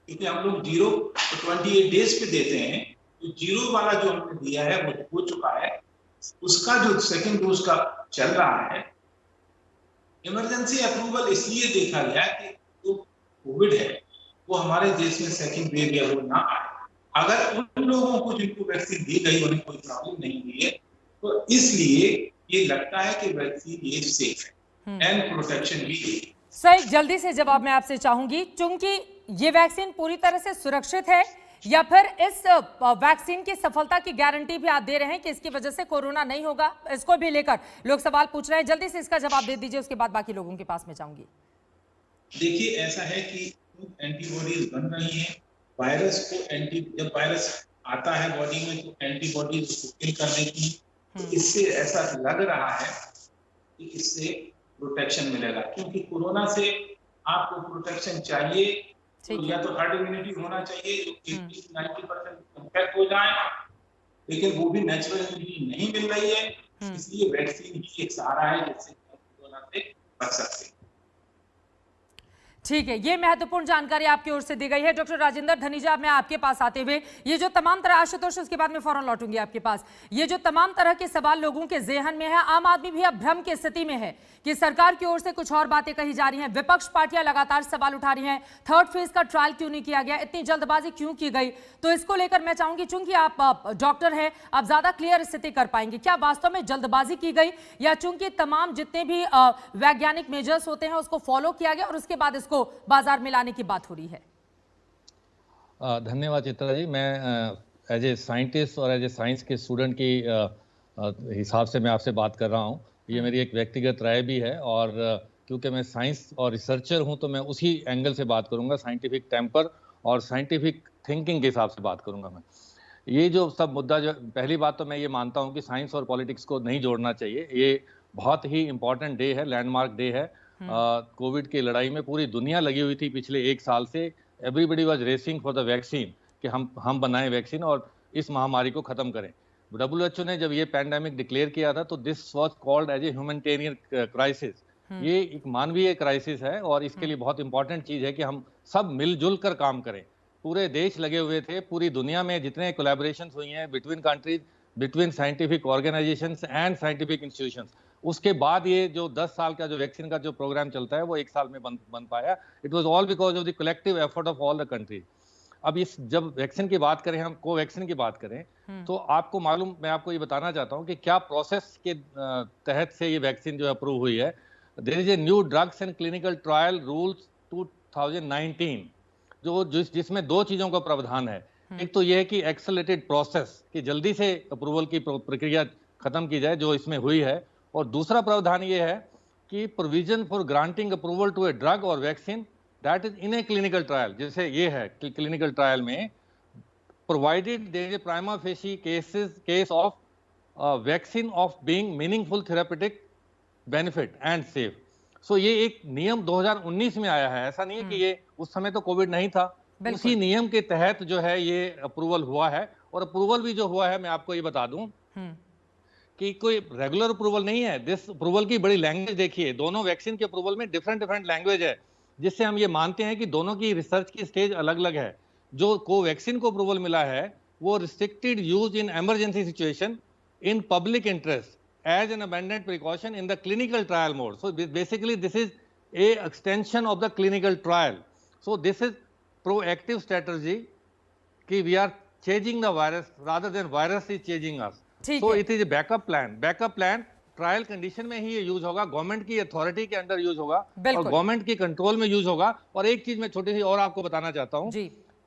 क्योंकि हम लोग 0 to 28 डेज पे देते हैं, तो 0 वाला जो हमने दिया है वो हो चुका है। उसका जो सेकंड डोज का चल रहा है, इमरजेंसी अप्रूवल इसलिए देखा गया कि जो कोविड है वो हमारे देश में सेकंड वेव या वो ना आए। अगर उन लोगों को जिनको वैक्सीन दी गई उन्हें कोई प्रॉब्लम नहीं हुई है, तो इसलिए ये लगता है कि वैक्सीन ये सेफ है एंड प्रोटेक्शन भी है। सर, जल्दी से जवाब मैं आपसे चाहूंगी, क्योंकि ये वैक्सीन पूरी तरह से सुरक्षित है या फिर इस वैक्सीन की सफलता की गारंटी भी आप दे रहे हैं कि इसकी वजह से कोरोना नहीं होगा? इसको भी लेकर लोग सवाल पूछ रहे हैं, जल्दी से इसका जवाब दे दीजिए, उसके बाद बाकी लोगों के पास में जाऊंगी। देखिए, ऐसा है कि एंटीबॉडीज बन रही हैं वायरस को, जब वायरस आता है बॉडी में तो एंटीबॉडीज उसको किल करने की, तो इससे ऐसा लग रहा है कि इससे प्रोटेक्शन मिलेगा, क्योंकि कोरोना से आपको प्रोटेक्शन चाहिए तो या तो हर्ड इम्यूनिटी होना चाहिए जो 80-90% इम्पैक्ट हो जाए, लेकिन वो भी नेचुरल इम्यूनिटी नहीं मिल रही है। इसलिए वैक्सीन ही एक सहारा है जिससे कोरोना से बच सकते हैं। ठीक है, ये महत्वपूर्ण जानकारी आपकी ओर से दी गई है। डॉक्टर राजेंद्र धनीजा, मैं आपके पास आते हुए ये जो तमाम तरह, आशुतोष उसके बाद में फौरन लौटूंगी आपके पास, ये जो तमाम तरह के सवाल लोगों के जेहन में है, आम आदमी भी अब भ्रम की स्थिति में है कि सरकार की ओर से कुछ और बातें कही जा रही हैं, विपक्ष पार्टियां लगातार सवाल उठा रही हैं, थर्ड फेज का ट्रायल क्यों नहीं किया गया, इतनी जल्दबाजी क्यों की गई। तो इसको लेकर मैं चाहूंगी, चूंकि आप डॉक्टर हैं, आप ज्यादा क्लियर स्थिति कर पाएंगे, क्या वास्तव में जल्दबाजी की गई या चूंकि तमाम जितने भी वैज्ञानिक मेजर्स होते हैं उसको फॉलो किया गया और उसके बाद इसको बाजार में लाने की बात हो रही है? धन्यवाद चित्रा जी। मैं एज ए साइंटिस्ट और एज ए साइंस के स्टूडेंट की हिसाब से मैं आपसे बात कर रहा हूँ। ये मेरी एक व्यक्तिगत राय भी है और क्योंकि मैं साइंस और रिसर्चर हूँ तो मैं उसी एंगल से बात करूँगा, साइंटिफिक टेम्पर और साइंटिफिक थिंकिंग के हिसाब से बात करूँगा मैं। ये जो सब मुद्दा, जो पहली बात तो मैं ये मानता हूँ कि साइंस और पॉलिटिक्स को नहीं जोड़ना चाहिए। ये बहुत ही इंपॉर्टेंट डे है, लैंडमार्क डे है। कोविड की लड़ाई में पूरी दुनिया लगी हुई थी पिछले एक साल से। Everybody was racing for the vaccine कि हम बनाएं वैक्सीन और इस महामारी को खत्म करें। WHO ने जब ये पैंडेमिक डिक्लेयर किया था तो this was called as a humanitarian crisis. ये एक मानवीय क्राइसिस है और इसके लिए बहुत इंपॉर्टेंट चीज है कि हम सब मिलजुल कर काम करें। पूरे देश लगे हुए थे, पूरी दुनिया में जितने कोलैबोरेशंस हुई हैं between countries, between scientific organisations and scientific institutions, उसके बाद ये जो 10 साल का जो वैक्सीन का जो प्रोग्राम चलता है वो एक साल में बन पाया। It was all because of the collective effort of all the countries. अब इस जब वैक्सीन की बात करें, हम कोवैक्सीन की बात करें, तो आपको मालूम, मैं आपको ये बताना चाहता हूँ कि क्या प्रोसेस के तहत से ये वैक्सीन जो अप्रूव हुई है। There is a new drugs and clinical trial rules 2019 जिसमें दो चीजों का प्रावधान है। एक तो ये है कि एक्सेलरेटेड प्रोसेस, कि जल्दी से अप्रूवल की प्रक्रिया खत्म की जाए जो इसमें हुई है, और दूसरा प्रावधान ये है कि provision for granting approval to a drug और vaccine that is in a clinical trial, जैसे ये है कि क्लिनिकल ट्रायल में provided there is a prima facie case of vaccine of being meaningful therapeutic benefit and safe. So ये एक नियम 2019 में आया है, ऐसा नहीं है कि ये उस समय तो कोविड नहीं था। उसी नियम के तहत जो है ये अप्रूवल हुआ है, और अप्रूवल भी जो हुआ है मैं आपको ये बता दूं कि कोई रेगुलर अप्रूवल नहीं है। दिस अप्रूवल की बड़ी लैंग्वेज देखिए, दोनों वैक्सीन के अप्रूवल में डिफरेंट लैंग्वेज है, जिससे हम ये मानते हैं कि दोनों की रिसर्च की स्टेज अलग अलग है। जो कोवैक्सीन को अप्रूवल मिला है वो restricted use in emergency situation in public interest as an abundant precaution in the clinical trial mode. So basically this is a extension of the clinical trial. So this is proactive strategy कि we are chasing the virus rather than virus is chasing us. So it is a backup plan trial condition में ही ये use होगा, government की authority के under use होगा और government की कंट्रोल में यूज होगा। और एक चीज मैं छोटी सी और आपको बताना चाहता हूँ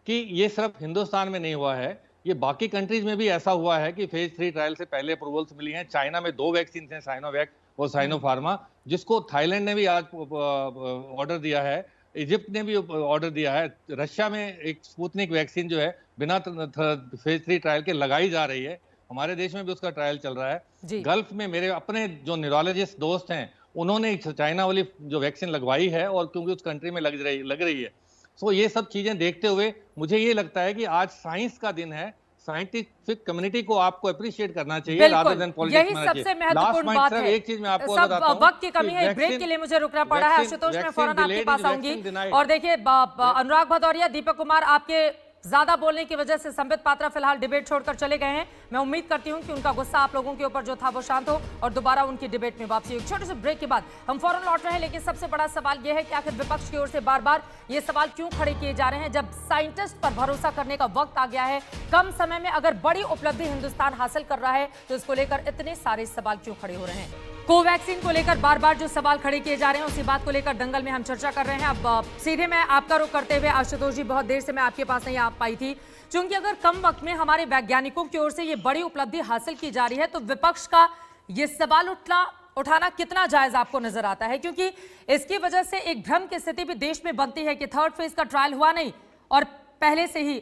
कि ये सिर्फ हिंदुस्तान में नहीं हुआ है, ये बाकी कंट्रीज में भी ऐसा हुआ है कि फेज 3 ट्रायल से पहले अप्रूवल्स मिली हैं। चाइना में 2 वैक्सीन हैं, साइनोवैक और साइनोफार्मा, जिसको थाईलैंड ने भी आज ऑर्डर दिया है, इजिप्ट ने भी ऑर्डर दिया है। रशिया में एक स्पुतनिक वैक्सीन जो है बिना फेज 3 ट्रायल के लगाई जा रही है। हमारे देश में भी उसका ट्रायल चल रहा है। गल्फ में मेरे अपने जो न्यूरोलॉजिस्ट दोस्त हैं उन्होंने चाइना वाली जो वैक्सीन लगवाई है, और क्योंकि उस कंट्री में लग रही है। सो ये सब चीजें देखते हुए मुझे ये लगता है कि आज साइंस का दिन है। साइंटिफिक कम्युनिटी को आपको अप्रिशिएट करना चाहिए रादर देन पॉलिटिक्स। यही सबसे महत्वपूर्ण बात है। एक चीज मैं आपको बताता हूं, वक्त की कमी है, ब्रेक के लिए मुझे रुकना पड़ा है। आशुतोष, मैं फौरन आपके पास आऊंगी। और देखिए, अनुराग भदौरिया, दीपक कुमार, आपके ज्यादा बोलने की वजह से संबित पात्रा फिलहाल डिबेट छोड़कर चले गए हैं। मैं उम्मीद करती हूं कि उनका गुस्सा आप लोगों के ऊपर जो था वो शांत हो और दोबारा उनकी डिबेट में वापसी हो। छोटे से ब्रेक के बाद हम फौरन लौट रहे हैं, लेकिन सबसे बड़ा सवाल यह है कि आखिर विपक्ष की ओर से बार बार ये सवाल क्यों खड़े किए जा रहे हैं, जब साइंटिस्ट पर भरोसा करने का वक्त आ गया है। कम समय में अगर बड़ी उपलब्धि हिंदुस्तान हासिल कर रहा है तो इसको लेकर इतने सारे सवाल क्यों खड़े हो रहे हैं। कोवैक्सीन को लेकर बार बार जो सवाल खड़े किए जा रहे हैं, उसी बात को लेकर दंगल में हम चर्चा कर रहे हैं। अब सीधे मैं आपका रुख करते हुए, आशुतोष जी, बहुत देर से मैं आपके पास नहीं आ पाई थी, क्योंकि अगर कम वक्त में हमारे वैज्ञानिकों की ओर से ये बड़ी उपलब्धि हासिल की जा रही है तो विपक्ष का ये सवाल उठाना कितना जायज आपको नजर आता है, क्योंकि इसकी वजह से एक भ्रम की स्थिति भी देश में बनती है कि थर्ड फेज का ट्रायल हुआ नहीं और पहले से ही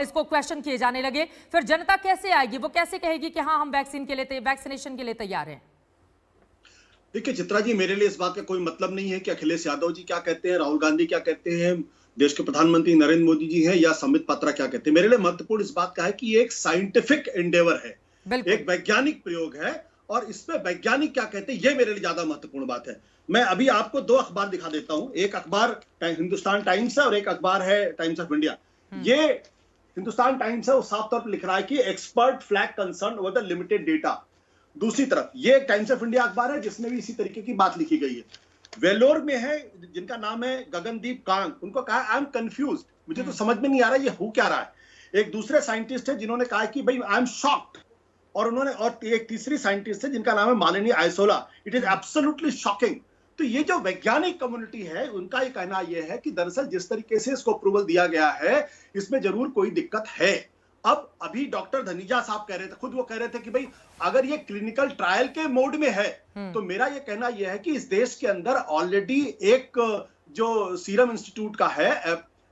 इसको क्वेश्चन किए जाने लगे। फिर जनता कैसे आएगी, वो कैसे कहेगी कि हाँ, हम वैक्सीनेशन के लिए तैयार हैं। देखिए चित्रा जी, मेरे लिए इस बात का कोई मतलब नहीं है कि अखिलेश यादव जी क्या कहते हैं, राहुल गांधी क्या कहते हैं, देश के प्रधानमंत्री नरेंद्र मोदी जी हैं, या संबित पात्रा क्या कहते हैं। मेरे लिए महत्वपूर्ण इस बात का है कि ये एक साइंटिफिक एंडेवर है, एक वैज्ञानिक प्रयोग है, और इसमें वैज्ञानिक क्या कहते हैं, ये मेरे लिए ज्यादा महत्वपूर्ण बात है। मैं अभी आपको 2 अखबार दिखा देता हूं। एक अखबार हिंदुस्तान टाइम्स है और एक अखबार है टाइम्स ऑफ इंडिया। ये हिंदुस्तान टाइम्स है, वो साफ तौर पर लिख रहा है कि expert flag concern over the limited data. दूसरी तरफ ये टाइम्स ऑफ इंडिया अखबार है जिसमें भी इसी तरीके की बात लिखी गई है। वेलोर में है जिनका नाम है गगनदीप कांग, उनको कहा आई एम कंफ्यूज्ड, मुझे तो समझ में नहीं आ रहा ये हो क्या रहा है। एक दूसरे साइंटिस्ट है जिन्होंने कहा कि भाई आई एम शॉक्ड, और एक तीसरी साइंटिस्ट है जिनका नाम है Malini Aisola, it is absolutely shocking. तो ये जो वैज्ञानिक कम्युनिटी है उनका ये कहना यह है कि दरअसल जिस तरीके से इसको अप्रूवल दिया गया है इसमें जरूर कोई दिक्कत है। अब अभी डॉक्टर धनीजा साहब कह रहे थे, खुद वो कह रहे थे कि भाई अगर ये क्लिनिकल ट्रायल के मोड में है तो मेरा ये कहना यह है कि इस देश के अंदर ऑलरेडी एक जो सीरम इंस्टीट्यूट का है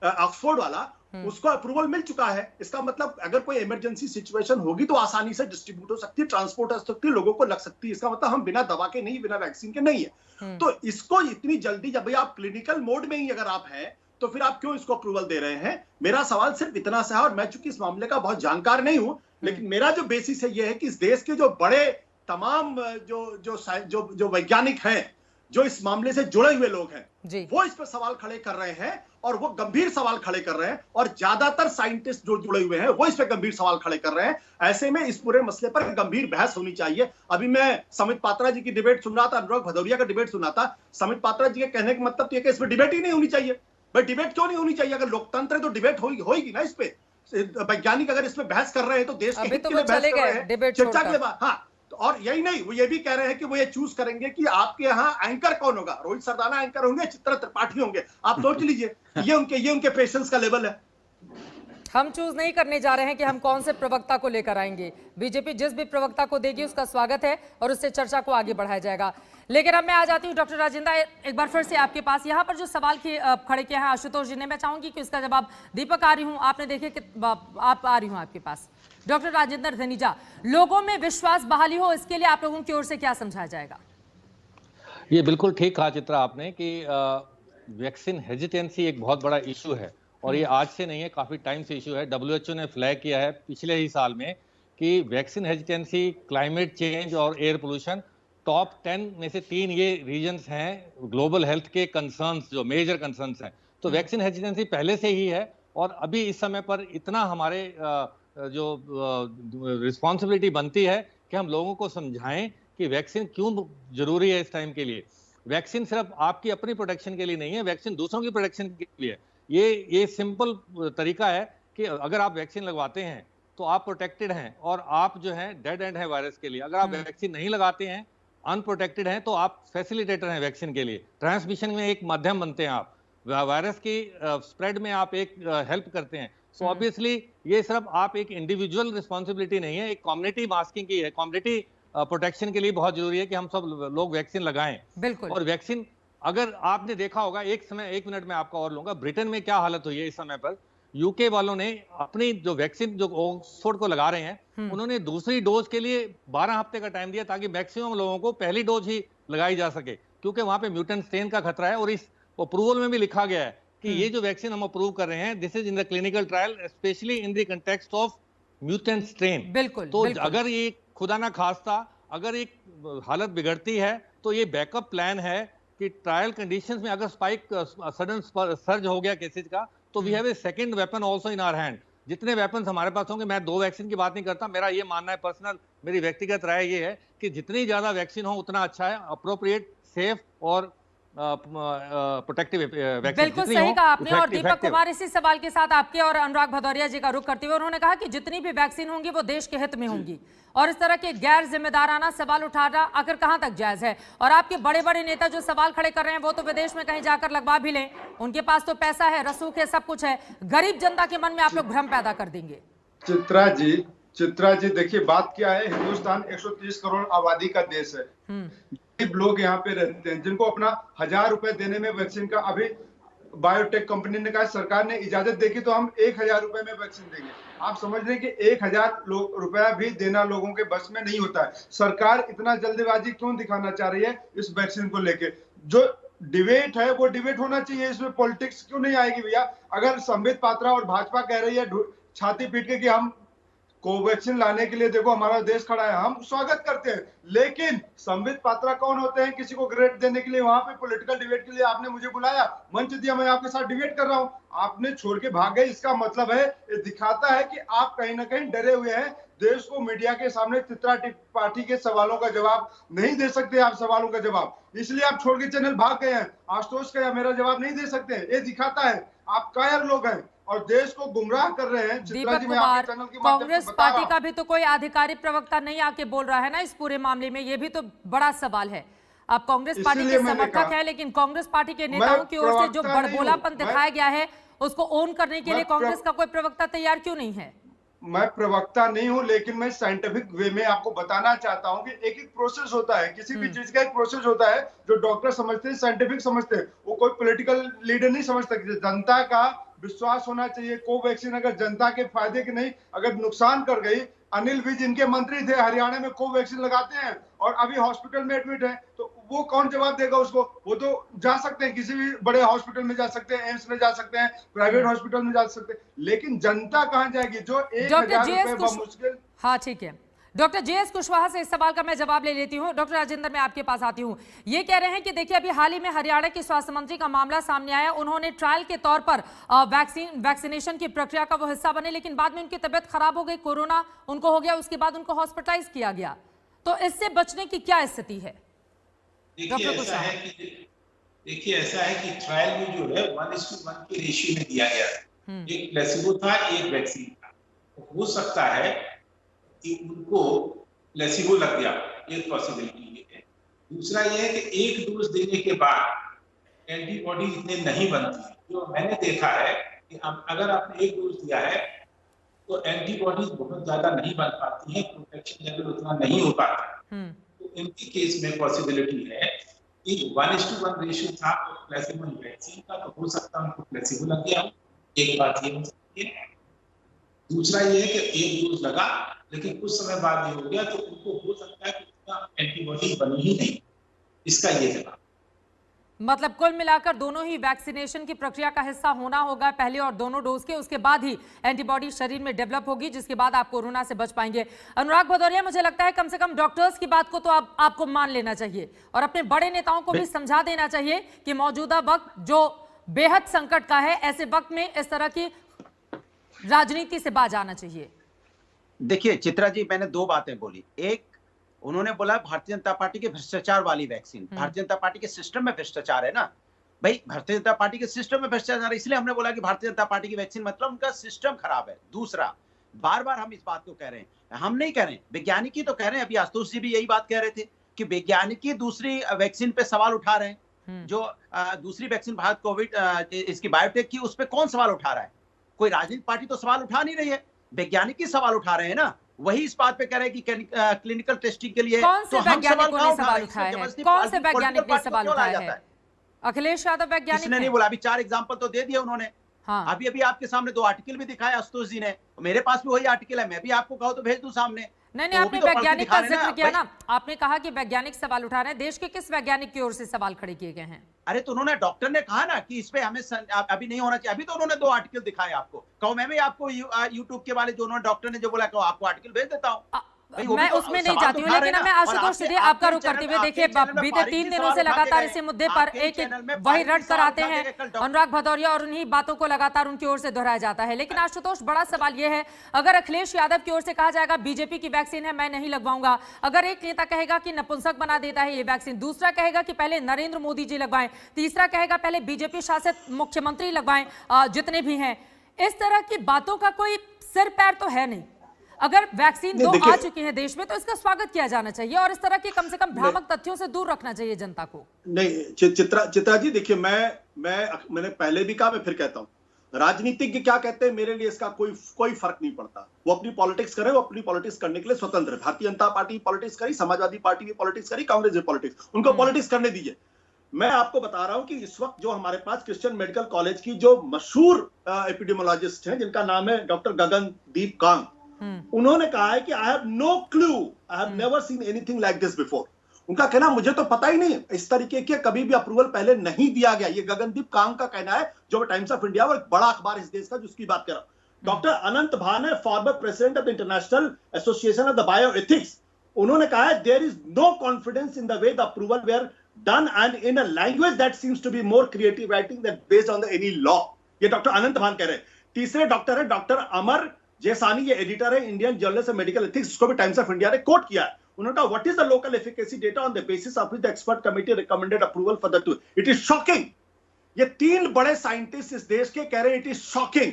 ऑक्सफोर्ड वाला, उसको अप्रूवल मिल चुका है। इसका मतलब अगर कोई इमरजेंसी सिचुएशन होगी तो आसानी से डिस्ट्रीब्यूट हो सकती है, ट्रांसपोर्ट हो सकती है, लोगों को लग सकती है। इसका मतलब हम बिना दवा के नहीं, बिना वैक्सीन के नहीं है। तो इसको इतनी जल्दी, जब भाई आप क्लिनिकल मोड में ही अगर आप हैं तो फिर आप क्यों इसको अप्रूवल दे रहे हैं? मेरा सवाल सिर्फ इतना सा है, और मैं चूंकि इस मामले का बहुत जानकार नहीं हूं, लेकिन मेरा जो बेसिस है यह है कि इस देश के जो बड़े तमाम जो वैज्ञानिक हैं, जो इस मामले से जुड़े हुए लोग हैं, वो इस पर सवाल खड़े कर रहे हैं, और वो गंभीर सवाल खड़े कर रहे हैं, और ज्यादातर साइंटिस्ट जो जुड़े हुए हैं वो इस पर गंभीर सवाल खड़े कर रहे हैं। ऐसे में इस पूरे मसले पर गंभीर बहस होनी चाहिए। अभी मैं समित पात्रा जी की डिबेट सुन रहा था, अनुराग भदौरिया का डिबेट सुना था। समित पात्रा जी के कहने का मतलब तो ये कि इसमें डिबेट ही नहीं होनी चाहिए। भाई डिबेट क्यों नहीं होनी चाहिए? अगर लोकतंत्र है तो डिबेट होगी ना इस पे। वैज्ञानिक अगर इसमें बहस कर रहे हैं तो देश के हित के लिए बहस कर रहे हैं, चर्चा के बाद। हाँ, और यही नहीं, वो ये भी कह रहे हैं कि वो ये चूज करेंगे कि आपके यहाँ एंकर कौन होगा। रोहित सरदाना एंकर होंगे, चित्रा त्रिपाठी होंगे। आप सोच लीजिए, ये उनके पेशेंस का लेवल है। हम चूज नहीं करने जा रहे हैं कि हम कौन से प्रवक्ता को लेकर आएंगे। बीजेपी जिस भी प्रवक्ता को देगी उसका स्वागत है और उससे चर्चा को आगे बढ़ाया जाएगा। लेकिन अब मैं आ जाती हूँ डॉक्टर राजेंद्र, एक बार फिर से आपके पास। यहाँ पर जो सवाल खड़े किए हैं आशुतोष जी ने, मैं चाहूंगी कि उसका जवाब दीपक आ रही हूँ, आपने देखे कि आप आ रही हूँ आपके पास। डॉक्टर राजेंद्र धनीजा, लोगों में विश्वास बहाली हो इसके लिए आप लोगों की ओर से क्या समझाया जाएगा? ये बिल्कुल ठीक कहा चित्रा आपने कि वैक्सीन हेजिटेंसी एक बहुत बड़ा इशू है, और ये आज से नहीं है, काफी टाइम से इशू है। WHO ने फ्लैग किया है पिछले ही साल में कि वैक्सीन हेजिटेंसी, क्लाइमेट चेंज और एयर पोल्यूशन टॉप 10 में से 3 ये रीजन्स हैं ग्लोबल हेल्थ के कंसर्न्स, जो मेजर कंसर्न्स हैं। तो वैक्सीन हेजिटेंसी पहले से ही है, और अभी इस समय पर इतना हमारे जो रिस्पॉन्सिबिलिटी बनती है कि हम लोगों को समझाएं कि वैक्सीन क्यों जरूरी है इस टाइम के लिए। वैक्सीन सिर्फ आपकी अपनी प्रोटेक्शन के लिए नहीं है, वैक्सीन दूसरों की प्रोटेक्शन के लिए। ये सिंपल तरीका है कि अगर आप वैक्सीन लगवाते हैं तो आप प्रोटेक्टेड हैं, और आप जो है डेड एंड है वायरस के लिए। अगर आप वैक्सीन नहीं लगाते हैं, अनप्रोटेक्टेड हैं, तो आप फैसिलिटेटर हैं वैक्सीन के लिए। ट्रांसमिशन में एक माध्यम बनते हैं, आप वायरस की स्प्रेड में आप एक हेल्प करते हैं। सो ऑब्वियसली ये सिर्फ आप एक इंडिविजुअल रिस्पॉन्सिबिलिटी नहीं है, एक कम्युनिटी मास्किंग की है। कम्युनिटी प्रोटेक्शन के लिए बहुत जरूरी है कि हम सब लोग वैक्सीन लगाएं। बिल्कुल। और वैक्सीन, अगर आपने देखा होगा, एक मिनट में आपका और लूंगा, ब्रिटेन में क्या हालत हुई है इस समय पर। यूके वालों ने अपनी जो वैक्सीन जो ऑक्सफोर्ड को लगा रहे हैं, उन्होंने दूसरी डोज के लिए 12 हफ्ते का टाइम दिया ताकि मैक्सिमम लोगों को पहली डोज ही लगाई जा सके, क्योंकि वहां पे म्यूटेंट स्ट्रेन का खतरा है। और इस अप्रूवल में भी लिखा गया है कि ये जो वैक्सीन हम अप्रूव कर रहे हैं, this is in the clinical trial specially in the context of mutant strain. बिल्कुल। तो अगर ये खुदा ना खास्ता अगर एक हालत बिगड़ती है तो ये बैकअप प्लान है कि ट्रायल कंडीशंस में अगर स्पाइक सडन सर्ज हो गया केसेज का, तो we have a second weapon also in our hand. जितने वेपन्स हमारे पास होंगे, मैं 2 वैक्सीन की बात नहीं करता, मेरा ये मानना है, पर्सनल मेरी व्यक्तिगत राय ये है कि जितनी ज्यादा वैक्सीन हो उतना अच्छा है। अप्रोप्रिएट, सेफ और प्रोटेक्टिव वैक्सीन। बिल्कुल सही कहा आपने। और दीपक कुमार, इसी सवाल के साथ आपके और अनुराग भदौरिया जी का रुख करते हुए उन्होंने कहा कि जितनी भी वैक्सीन होंगी वो देश के हित में होंगी, और इस तरह के गैर जिम्मेदाराना सवाल उठाना आखिर कहां तक जायज है? और आपके बड़े बड़े नेता जो सवाल खड़े कर रहे हैं वो तो विदेश में कहीं जाकर लगवा भी लें, उनके पास तो पैसा है, रसूख है, सब कुछ है। गरीब जनता के मन में आप लोग भ्रम पैदा कर देंगे। चित्रा जी देखिए, बात क्या है, हिंदुस्तान 130 करोड़ आबादी का देश है। गरीब लोग यहाँ पे रहते हैं जिनको अपना 1000 रुपए देने में वैक्सीन का, अभी बायोटेक कंपनी ने कहा सरकार ने इजाजत देगी तो हम 1000 रुपए में वैक्सीन देंगे। आप समझ रहे हैं कि 1000 रुपया भी देना लोगों के बस में नहीं होता है। सरकार इतना जल्दबाजी क्यों दिखाना चाह रही है इस वैक्सीन को लेके? जो डिबेट है वो डिबेट होना चाहिए, इसमें पॉलिटिक्स क्यों नहीं आएगी भैया? अगर संबित पात्रा और भाजपा कह रही है छाती पीट के कि हम कोवैक्सीन लाने के लिए देखो हमारा देश खड़ा है, हम स्वागत करते हैं। लेकिन संबित पात्रा कौन होते हैं किसी को ग्रेड देने के लिए? वहां पे पॉलिटिकल डिबेट के लिए आपने मुझे बुलाया, मंच दिया, मैं आपके साथ डिबेट कर रहा हूं, आपने छोड़ के भाग गए। इसका मतलब है, ये दिखाता है कि आप कहीं ना कहीं डरे हुए हैं। देश को मीडिया के सामने चित्रा त्रिपाठी के सवालों का जवाब नहीं दे सकते आप, सवालों का जवाब, इसलिए आप छोड़ के चैनल भाग गए हैं। आशुतोष का मेरा जवाब नहीं दे सकते, ये दिखाता है आप कायर लोग हैं और देश को गुमराह कर रहे हैं। दीपक कुमार, कांग्रेस पार्टी का भी तो कोई आधिकारिक प्रवक्ता नहीं आके बोल रहा है ना इस पूरे मामले में, ये भी तो बड़ा सवाल है। आप कांग्रेस पार्टी के समर्थक हैं, लेकिन कांग्रेस पार्टी के नेताओं की ओर से जो बड़बोलापन दिखाया गया है उसको ओन करने के लिए कांग्रेस का कोई प्रवक्ता तैयार क्यों नहीं है? मैं प्रवक्ता नहीं हूं, लेकिन मैं साइंटिफिक वे में आपको बताना चाहता हूं कि एक एक प्रोसेस होता है, किसी भी चीज का एक प्रोसेस होता है जो डॉक्टर समझते हैं, साइंटिफिक समझते हैं, वो कोई पॉलिटिकल लीडर नहीं समझता। जनता का विश्वास होना चाहिए। कोवैक्सीन अगर जनता के फायदे की नहीं, अगर नुकसान कर गई, अनिल विज इनके मंत्री थे, हरियाणा में कोवैक्सीन लगाते हैं और अभी हॉस्पिटल में एडमिट है, तो वो कौन जवाब देगा उसको? वो तो जा सकते हैं, किसी भी बड़े हॉस्पिटल में जा सकते हैं, एम्स में जा सकते हैं, प्राइवेट हॉस्पिटल में जा सकते हैं, लेकिन जनता कहां जाएगी जो 1000 रुपए मुश्किल। हाँ ठीक है, डॉक्टर जे.एस. कुशवाहा से इस सवाल का मैं जवाब ले लेती हूं। डॉक्टर राजेंद्र, मैं आपके पास आती हूं। ये कह रहे हैं कि देखिए अभी हाल ही में हरियाणा के स्वास्थ्य मंत्री का मामला सामने आया, उन्होंने ट्रायल के तौर पर वैक्सीनेशन की प्रक्रिया का वो हिस्सा बने, लेकिन बाद में उनकी तबियत खराब हो गई, कोरोना उनको हो गया, उसके बाद उनको हॉस्पिटलाइज किया गया। तो इससे बचने की क्या स्थिति है? देखिए ऐसा है कि ट्रायल में जो है 1:1 के रेशियो में दिया गया है। एक प्लेसिबो था, एक वैक्सीन था। हो सकता है कि उनको प्लेसिबो लग गया, एक पॉसिबिलिटी है। दूसरा ये है कि एक डोज देने के बाद एंटीबॉडी इतने नहीं बनती। जो मैंने देखा है कि अगर आपने एक डोज दिया है तो एंटीबॉडीज बहुत ज्यादा नहीं बन पाती हैं, प्रोटेक्शन लेवल उतना नहीं हो पाता। तो इनके केस में पॉसिबिलिटी है कि 1:1 रेशियो था प्लेसिबो वैक्सीन का, तो हो सकता है उनको प्लेसिबो लग गया। एक बात ये हो सकती है। दूसरा ये है कि एक डोज लगा लेकिन कुछ समय बाद ये हो गया, तो उनको हो सकता है कि उतना एंटीबॉडी बनी ही नहीं। इसका ये जवाब मतलब कुल मिलाकर दोनों ही वैक्सीनेशन की प्रक्रिया का हिस्सा होना होगा, पहले और दोनों डोज के, उसके बाद ही एंटीबॉडी शरीर में डेवलप होगी, जिसके बाद आप कोरोना से बच पाएंगे। अनुराग भदौरिया, मुझे लगता है कम से कम डॉक्टर्स की बात को तो आपको मान लेना चाहिए और अपने बड़े नेताओं को भी समझा देना चाहिए कि मौजूदा वक्त जो बेहद संकट का है, ऐसे वक्त में इस तरह की राजनीति से बाज आना चाहिए। देखिए चित्रा जी, मैंने दो बातें बोली। एक, उन्होंने बोला भारतीय जनता पार्टी के भ्रष्टाचार वाली वैक्सीन। भारतीय जनता पार्टी के सिस्टम में भ्रष्टाचार है ना भाई, भारतीय जनता पार्टी के सिस्टम में भ्रष्टाचार है, इसलिए हमने बोला कि भारतीय जनता पार्टी की वैक्सीन मतलब उनका सिस्टम खराब है। दूसरा, बार बार हम इस बात को कह रहे हैं, हम नहीं कह रहे हैं, वैज्ञानिक ही तो कह रहे हैं। अभी आशुतोष जी भी यही बात कह रहे थे कि वैज्ञानिक ही दूसरी वैक्सीन पे सवाल उठा रहे हैं। जो दूसरी वैक्सीन भारत कोविड इसकी बायोटेक की, उस पर कौन सवाल उठा रहा है? कोई राजनीतिक पार्टी तो सवाल उठा नहीं रही है, वैज्ञानिक ही सवाल उठा रहे हैं ना। वही इस बात पे कह रहे हैं कि क्लिनिकल टेस्टिंग के लिए कौन से तो वैज्ञानिकों ने सवाल उठाए हैं? कौन से वैज्ञानिक ने सवाल उठाया है? अखिलेश यादव वैज्ञानिक किसने नहीं बोला? अभी 4 एग्जांपल तो दे दिए उन्होंने। हाँ। अभी आपके सामने 2 आर्टिकल भी दिखाया आशुतोष जी ने, मेरे पास भी वही आर्टिकल है, मैं भी आपको कहूं तो भेज दूं सामने। नहीं, आपने वैज्ञानिक का जिक्र किया ना, आपने कहा कि वैज्ञानिक सवाल उठा रहे हैं। देश के किस वैज्ञानिक की ओर से सवाल खड़े किए गए हैं? अरे तो उन्होंने, डॉक्टर ने कहा ना कि इस पे हमें अभी नहीं होना चाहिए। अभी तो उन्होंने 2 आर्टिकल दिखाए आपको। कहो मैं भी आपको यूट्यूब के वाले जो उन्होंने डॉक्टर ने जो बोला, कहो आपको आर्टिकल भेज देता हूँ। मैं उसमें नहीं जाती हूँ, लेकिन मैं आशुतोष सीधे आपका रुख करते हुए, देखिए बीते 3 दिनों से लगातार इसी मुद्दे पर एक वही रट कर आते हैं अनुराग भदौरिया, और उन्हीं बातों को लगातार उनकी ओर से दोहराया जाता है। लेकिन आशुतोष, बड़ा सवाल यह है, अगर अखिलेश यादव की ओर से कहा जाएगा बीजेपी की वैक्सीन है, मैं नहीं लगवाऊंगा, अगर एक नेता कहेगा कि नपुंसक बना देता है ये वैक्सीन, दूसरा कहेगा कि पहले नरेंद्र मोदी जी लगवाएं, तीसरा कहेगा पहले बीजेपी शासित मुख्यमंत्री लगवाएं, जितने भी हैं, इस तरह की बातों का कोई सिर पैर तो है नहीं। अगर वैक्सीन 2 आ चुकी है देश में, तो इसका स्वागत किया जाना चाहिए और इस तरह के कम से कम भ्रामक तथ्यों से दूर रखना चाहिए जनता को। नहीं चित्रा जी, देखिए मैंने पहले भी कहा, मैं फिर कहता हूं, राजनीतिज्ञ क्या कहते हैं मेरे लिए इसका कोई फर्क नहीं पड़ता। वो अपनी पॉलिटिक्स करे, वो अपनी पॉलिटिक्स करने के लिए स्वतंत्र है। भारतीय जनता पार्टी पॉलिटिक्स करी, समाजवादी पार्टी भी पॉलिटिक्स करी, कांग्रेस भी पॉलिटिक्स, उनको पॉलिटिक्स करने दीजिए। मैं आपको बता रहा हूं कि इस वक्त जो हमारे पास क्रिश्चियन मेडिकल कॉलेज की जो मशहूर एपिडेमियोलॉजिस्ट हैं, जिनका नाम है डॉक्टर गगनदीप कांग, उन्होंने कहा है कि I have no clue, I have never seen anything like this before. उनका कहना, मुझे तो पता ही नहीं, इस तरीके के कभी भी अप्रूवल पहले नहीं दिया गया। ये गगनदीप कांग का कहना है, जो टाइम्स ऑफ इंडिया और एक बड़ा अखबार इस देश का, जिसकी बात कर रहा हूं। डॉक्टर अनंत भान है, former president of the international association of the bioethics. उन्होंने कहा है there is no confidence in the way the approval were done and in a language that seems to be more creative writing that based on the any law. ये doctor Anant Bhan कह रहे हैं। तीसरे doctor है doctor अमर जैसानी, ये editor है Indian journal of medical ethics, इसको भी टाइम्स ऑफ इंडिया ने कोट किया है। उन्होंने कहा what is the local efficacy data on the basis of the expert committee recommended approval for the two. It is shocking. ये 3 बड़े साइंटिस्ट इस देश के कह रहे हैं इट इज शॉकिंग।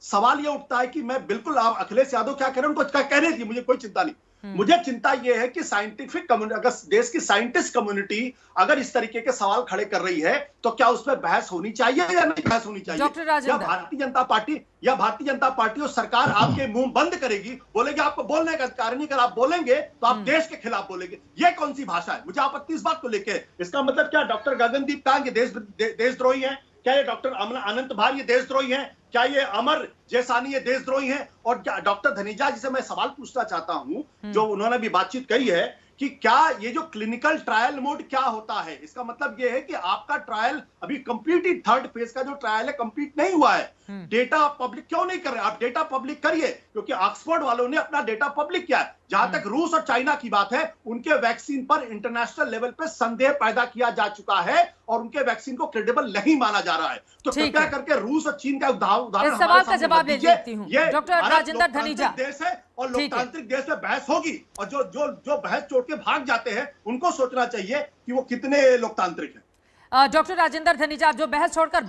सवाल ये उठता है कि मैं बिल्कुल, आप अखिलेश यादव क्या कह रहे हैं उनको कहने दीजिए, मुझे कोई चिंता नहीं। मुझे चिंता यह है कि साइंटिफिक कम्युनिटी, अगर देश की साइंटिस्ट कम्युनिटी अगर इस तरीके के सवाल खड़े कर रही है तो क्या उस पर बहस होनी चाहिए या नहीं बहस होनी चाहिए? या भारतीय जनता पार्टी और सरकार आपके मुंह बंद करेगी, बोलेगी आपको बोलने का अधिकार नहीं, अगर आप बोलेंगे तो आप देश के खिलाफ बोलेंगे। ये कौन सी भाषा है? मुझे आपत्ति इस बात को लेकर। इसका मतलब क्या डॉक्टर गगनदीप कांग ये देशद्रोही है? क्या ये डॉक्टर अनंत भान ये देशद्रोही हैं? क्या ये अमर जैसानी ये देशद्रोही हैं? और क्या डॉक्टर धनीजा जी से मैं सवाल पूछना चाहता हूं, जो उन्होंने भी बातचीत कही है कि क्या ये जो क्लिनिकल ट्रायल मोड क्या होता है? इसका मतलब ये है कि आपका ट्रायल अभी कंप्लीट ही 3rd फेज का जो ट्रायल है कंप्लीट नहीं हुआ है। डेटा आप पब्लिक क्यों नहीं कर रहे? आप डेटा पब्लिक करिए, क्योंकि ऑक्सफोर्ड वालों ने अपना डेटा पब्लिक किया है। जहां तक रूस और चाइना की बात है, उनके वैक्सीन पर इंटरनेशनल लेवल पे संदेह पैदा किया जा चुका है और उनके वैक्सीन को क्रेडिबल नहीं माना जा रहा है। तो कृपया करके रूस और चीन का उदाहरण इस सवाल का जवाब ले लेती हूं। डॉक्टर राजेंद्र धनीजा, देश है और लोकतांत्रिक देश में बहस होगी, और जो बहस छोड़ के भाग जाते हैं उनको सोचना चाहिए कि वो कितने लोकतांत्रिक है। डॉक्टर राजेंद्र धनीजा, जो बहस छोड़कर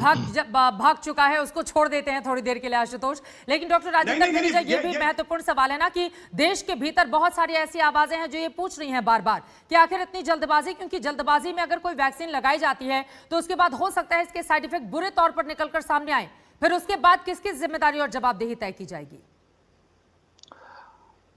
भाग चुका है उसको छोड़ देते हैं थोड़ी देर के लिए आशुतोष, लेकिन डॉक्टर राजेंद्र धनीजा ये भी महत्वपूर्ण सवाल है ना कि देश के भीतर बहुत सारी ऐसी आवाजें हैं जो ये पूछ रही हैं बार बार कि आखिर इतनी जल्दबाजी, क्योंकि जल्दबाजी में अगर कोई वैक्सीन लगाई जाती है तो उसके बाद हो सकता है इसके साइड इफेक्ट बुरे तौर पर निकलकर सामने आए, फिर उसके बाद किसकी जिम्मेदारी और जवाबदेही तय की जाएगी?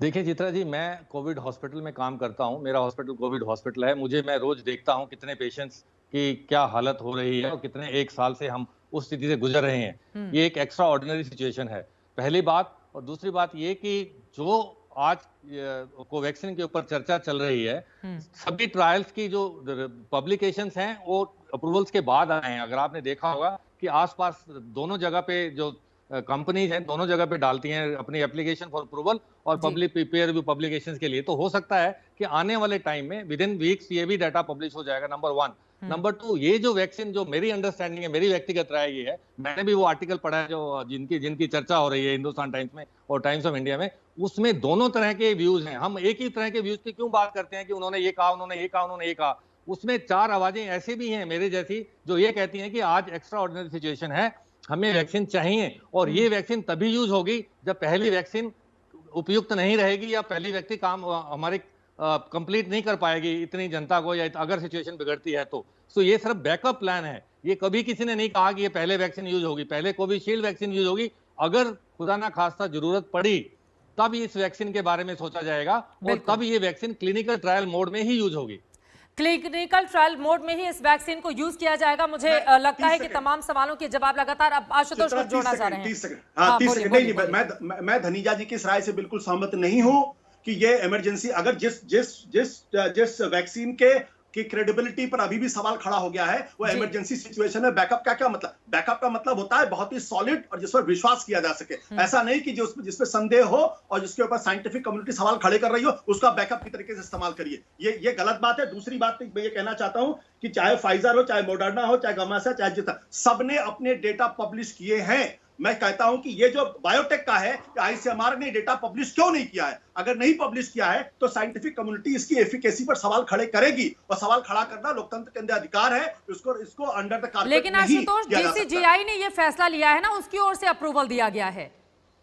देखिए चित्रा जी, मैं कोविड हॉस्पिटल में काम करता हूं, मेरा हॉस्पिटल कोविड हॉस्पिटल है। मैं रोज देखता हूं कितने पेशेंट्स की क्या हालत हो रही है और कितने 1 साल से हम उस स्थिति से गुजर रहे हैं। ये एक एक्स्ट्रा ऑर्डिनरी सिचुएशन है, पहली बात। और दूसरी बात ये कि जो आज कोवैक्सीन के ऊपर चर्चा चल रही है, सभी ट्रायल्स की जो पब्लिकेशंस हैं वो अप्रूवल्स के बाद आए हैं। अगर आपने देखा होगा कि आसपास दोनों जगह पे जो कंपनीज हैं दोनों जगह पे डालती हैं अपनी एप्लीकेशन फॉर अप्रूवल और पब्लिक पेयर रिव्यू पब्लिकेशंस के लिए। तो हो सकता है कि आने वाले टाइम में विद इन वीक्स ये भी डाटा पब्लिश हो जाएगा, नंबर 1। नंबर 2, ये जो वैक्सीन, जो मेरी अंडरस्टैंडिंग है, मेरी व्यक्तिगत राय ये है, मैंने भी वो आर्टिकल पढ़ा है जो जिनकी चर्चा हो रही है हिंदुस्तान टाइम्स में और टाइम्स ऑफ इंडिया में, उसमें दोनों तरह के व्यूज हैं। हम एक ही तरह के व्यूज की क्यों बात करते हैं कि उन्होंने ये कहा, उन्होंने ये कहा, उन्होंने ये कहा। उसमें 4 आवाजें ऐसी भी हैं मेरे जैसी जो ये कहती हैं कि आज एक्स्ट्रा ऑर्डिनरी सिचुएशन है, हमें वैक्सीन चाहिए और ये वैक्सीन तभी यूज होगी जब पहली वैक्सीन उपयुक्त नहीं रहेगी या पहली व्यक्ति काम हमारे कंप्लीट नहीं कर पाएगी इतनी जनता को, या अगर सिचुएशन बिगड़ती है तो। सो ये सिर्फ बैकअप प्लान है। ये कभी किसी ने नहीं कहा कि ये पहले वैक्सीन यूज होगी, पहले कोविशील्ड वैक्सीन यूज होगी। अगर खुदा ना खास्ता जरूरत पड़ी तब इस वैक्सीन के बारे में सोचा जाएगा और तब ये वैक्सीन क्लिनिकल ट्रायल मोड में ही यूज होगी। क्लिनिकल ट्रायल मोड में ही इस वैक्सीन को यूज किया जाएगा। मुझे लगता है कि तमाम सवालों के जवाब लगातार अब आशुतोष को जोड़ना चाह रहे हैं। 30 सेकंड। मैं धनीजा जी की इस राय से बिल्कुल सहमत नहीं हूं कि ये इमरजेंसी, अगर जिस वैक्सीन की क्रेडिबिलिटी पर अभी भी सवाल खड़ा हो गया है, वो इमरजेंसी सिचुएशन है। बैकअप का क्या मतलब? बैकअप का मतलब होता है बहुत ही सॉलिड और जिस पर विश्वास किया जा सके। ऐसा नहीं कि जिसपे संदेह हो और जिसके ऊपर साइंटिफिक कम्युनिटी सवाल खड़े कर रही हो, उसका बैकअप की तरीके से इस्तेमाल करिए। ये गलत बात है। दूसरी बात मैं ये कहना चाहता हूं कि चाहे फाइजर हो, चाहे मोडर्ना हो, चाहे गमासा, चाहे जितना, सबने अपने डेटा पब्लिश किए हैं। मैं कहता हूं कि ये जो बायोटेक का है, आईसीएमआर ने डेटा पब्लिश क्यों नहीं किया है? अगर नहीं पब्लिश किया है तो साइंटिफिक कम्युनिटी इसकी एफिकेसी पर सवाल खड़े करेगी, और सवाल खड़ा करना लोकतंत्र के अंदर अधिकार है। इसको अंडर द कारपेट लेकिन आशुतोष, डीसीजीआई ने ये फैसला लिया है ना, उसकी ओर से अप्रूवल दिया गया है।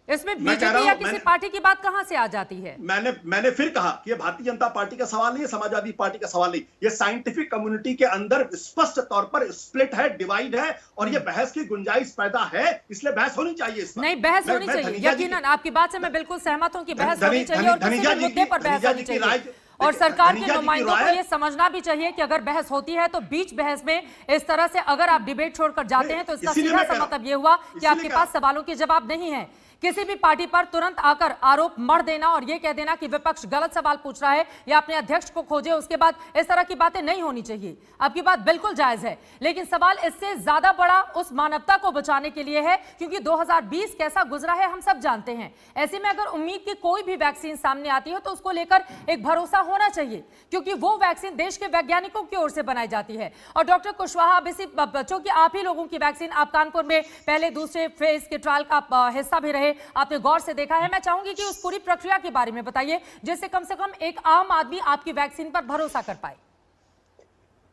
इसमें बीजेपी या किसी पार्टी की बात कहां से आ जाती है? मैंने फिर कहा कि ये भारतीय जनता पार्टी का सवाल नहीं है, समाजवादी पार्टी का सवाल नहीं। ये साइंटिफिक कम्युनिटी के अंदर स्पष्ट तौर पर स्प्लिट है, डिवाइड है, और ये बहस की गुंजाइश पैदा है, इसलिए बहस होनी चाहिए इसमें। नहीं, बहस होनी चाहिए, यकीनन आपकी बात से मैं बिल्कुल सहमत हूं कि बहस होनी चाहिए और किसी भी मुद्दे पर बहस होनी चाहिए। और सरकार के नुमाइंदों को ये समझना भी चाहिए कि अगर बहस होती है तो बीच बहस में इस तरह से अगर आप डिबेट छोड़कर जाते हैं तो इसका सीधा सा मतलब ये हुआ कि आपके पास सवालों के जवाब नहीं है। किसी भी पार्टी पर तुरंत आकर आरोप मढ़ देना और यह कह देना कि विपक्ष गलत सवाल पूछ रहा है या अपने अध्यक्ष को खोजे, उसके बाद इस तरह की बातें नहीं होनी चाहिए। आपकी बात बिल्कुल जायज है, लेकिन सवाल इससे ज्यादा बड़ा उस मानवता को बचाने के लिए है, क्योंकि 2020 कैसा गुजरा है हम सब जानते हैं। ऐसे में अगर उम्मीद की कोई भी वैक्सीन सामने आती है तो उसको लेकर एक भरोसा होना चाहिए, क्योंकि वो वैक्सीन देश के वैज्ञानिकों की ओर से बनाई जाती है। और डॉक्टर कुशवाहा, बच्चों की आप ही लोगों की वैक्सीन, आप कानपुर में पहले दूसरे फेज के ट्रायल का हिस्सा भी रहे, आपने गौर से देखा है। मैं चाहूंगी कि उस पूरी प्रक्रिया के बारे में बताइए, जिससे कम से कम एक आम आदमी आपकी वैक्सीन पर भरोसा कर पाए।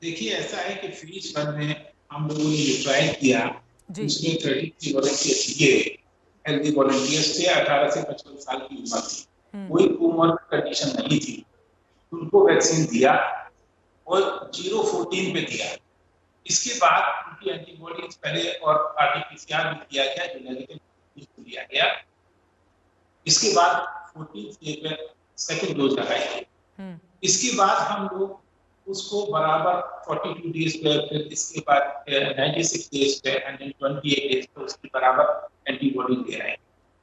देखिए, ऐसा है कि फेज 1 में हम लोगों ने जो ट्रायल किया उसमें 33 वॉलंटियर्स दिए, हेल्दी वॉलंटियर्स थे, 18 से 55 साल की उम्र थी, कोई कोमॉर्बिड कंडीशन नहीं थी, उनको वैक्सीन दिया और 0-14 पे दिया। इसके बाद उनकी एंटीबॉडीज पहले और आरटी-पीसीआर भी किया गया जो नेगेटिव दिया गया। इसके बाद 14 डे पे सेकंड डोज लगाई गई। इसके बाद हम लोग उसको बराबर 42 डेज पे, फिर इसके बाद 96 डेज पे एंड 28 डेज पे उसकी बराबर एंटीबॉडी दे रहे हैं।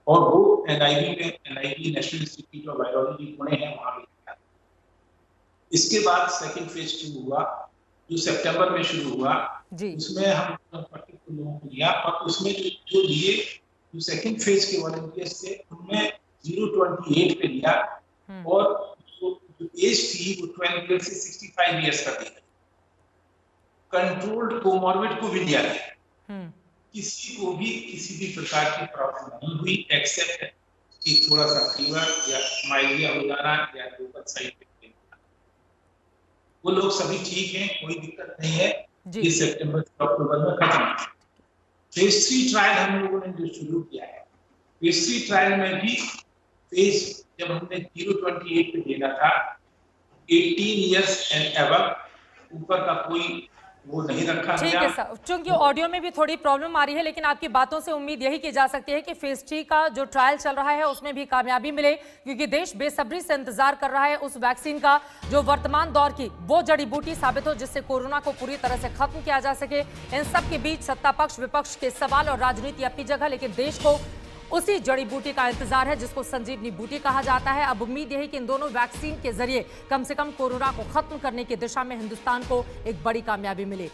और वो एनआईवी में, NIV national institute of virology Pune है, वहां भी किया। इसके बाद सेकंड फेज 2 हुआ जो सितंबर में शुरू हुआ, उसमें हम 40 लोगों को लिया और उसमें जो लिए जो सेकंड फेज के वॉलंटियर्स थे उनमें 0-28 पे लिया और एज थी वो 12 ईयर से 65 ईयर्स का दी। कंट्रोल्ड कोमॉर्बिड को भी दिया गया, किसी को भी किसी भी प्रकार की प्रॉब्लम नहीं हुई एक्सेप्ट कि थोड़ा सा फीवर या माइल्डिया हो जाना या लोकल साइड पे, वो लोग सभी ठीक हैं, कोई दिक्कत नहीं है। इस सितंबर से अक्टूबर में खत्म। फेज 3 ट्रायल हम लोगों ने जो शुरू किया है, फेज 3 ट्रायल में भी फेज जब हमने 0-28 पे देना था, 18 इयर्स एंड अबव ऊपर का कोई वो नहीं रखा गया। ठीक है सर, चूंकि ऑडियो में भी थोड़ी प्रॉब्लम आ रही है, लेकिन आपकी बातों से उम्मीद यही की जा सकती है कि फेज 3 का जो ट्रायल चल रहा है उसमें भी कामयाबी मिले, क्योंकि देश बेसब्री से इंतजार कर रहा है उस वैक्सीन का जो वर्तमान दौर की वो जड़ी बूटी साबित हो, जिससे कोरोना को पूरी तरह से खत्म किया जा सके। इन सब के बीच सत्ता पक्ष विपक्ष के सवाल और राजनीति अपनी जगह, लेकिन देश को उसी जड़ी बूटी का इंतजार है जिसको संजीवनी बूटी कहा जाता है। अब उम्मीद यही कि इन दोनों वैक्सीन के जरिए कम से कम कोरोना को खत्म करने की दिशा में हिंदुस्तान को एक बड़ी कामयाबी मिले।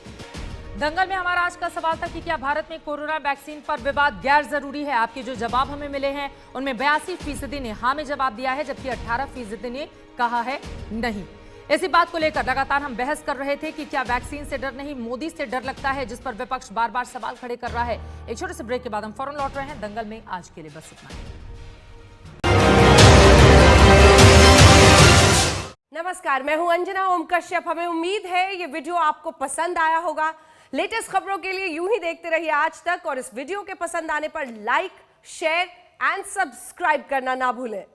दंगल में हमारा आज का सवाल था कि क्या भारत में कोरोना वैक्सीन पर विवाद गैर जरूरी है। आपके जो जवाब हमें मिले हैं उनमें 82% ने हाँ में जवाब दिया है, जबकि 18% ने कहा है नहीं। इसी बात को लेकर लगातार हम बहस कर रहे थे कि क्या वैक्सीन से डर नहीं मोदी से डर लगता है, जिस पर विपक्ष बार बार सवाल खड़े कर रहा है। एक छोटे से ब्रेक के बाद हम फौरन लौट रहे हैं। दंगल में आज के लिए बस इतना ही। नमस्कार, मैं हूं अंजना ओम कश्यप। हमें उम्मीद है ये वीडियो आपको पसंद आया होगा। लेटेस्ट खबरों के लिए यूं ही देखते रहिए आज तक, और इस वीडियो के पसंद आने पर लाइक, शेयर एंड सब्सक्राइब करना ना भूलें।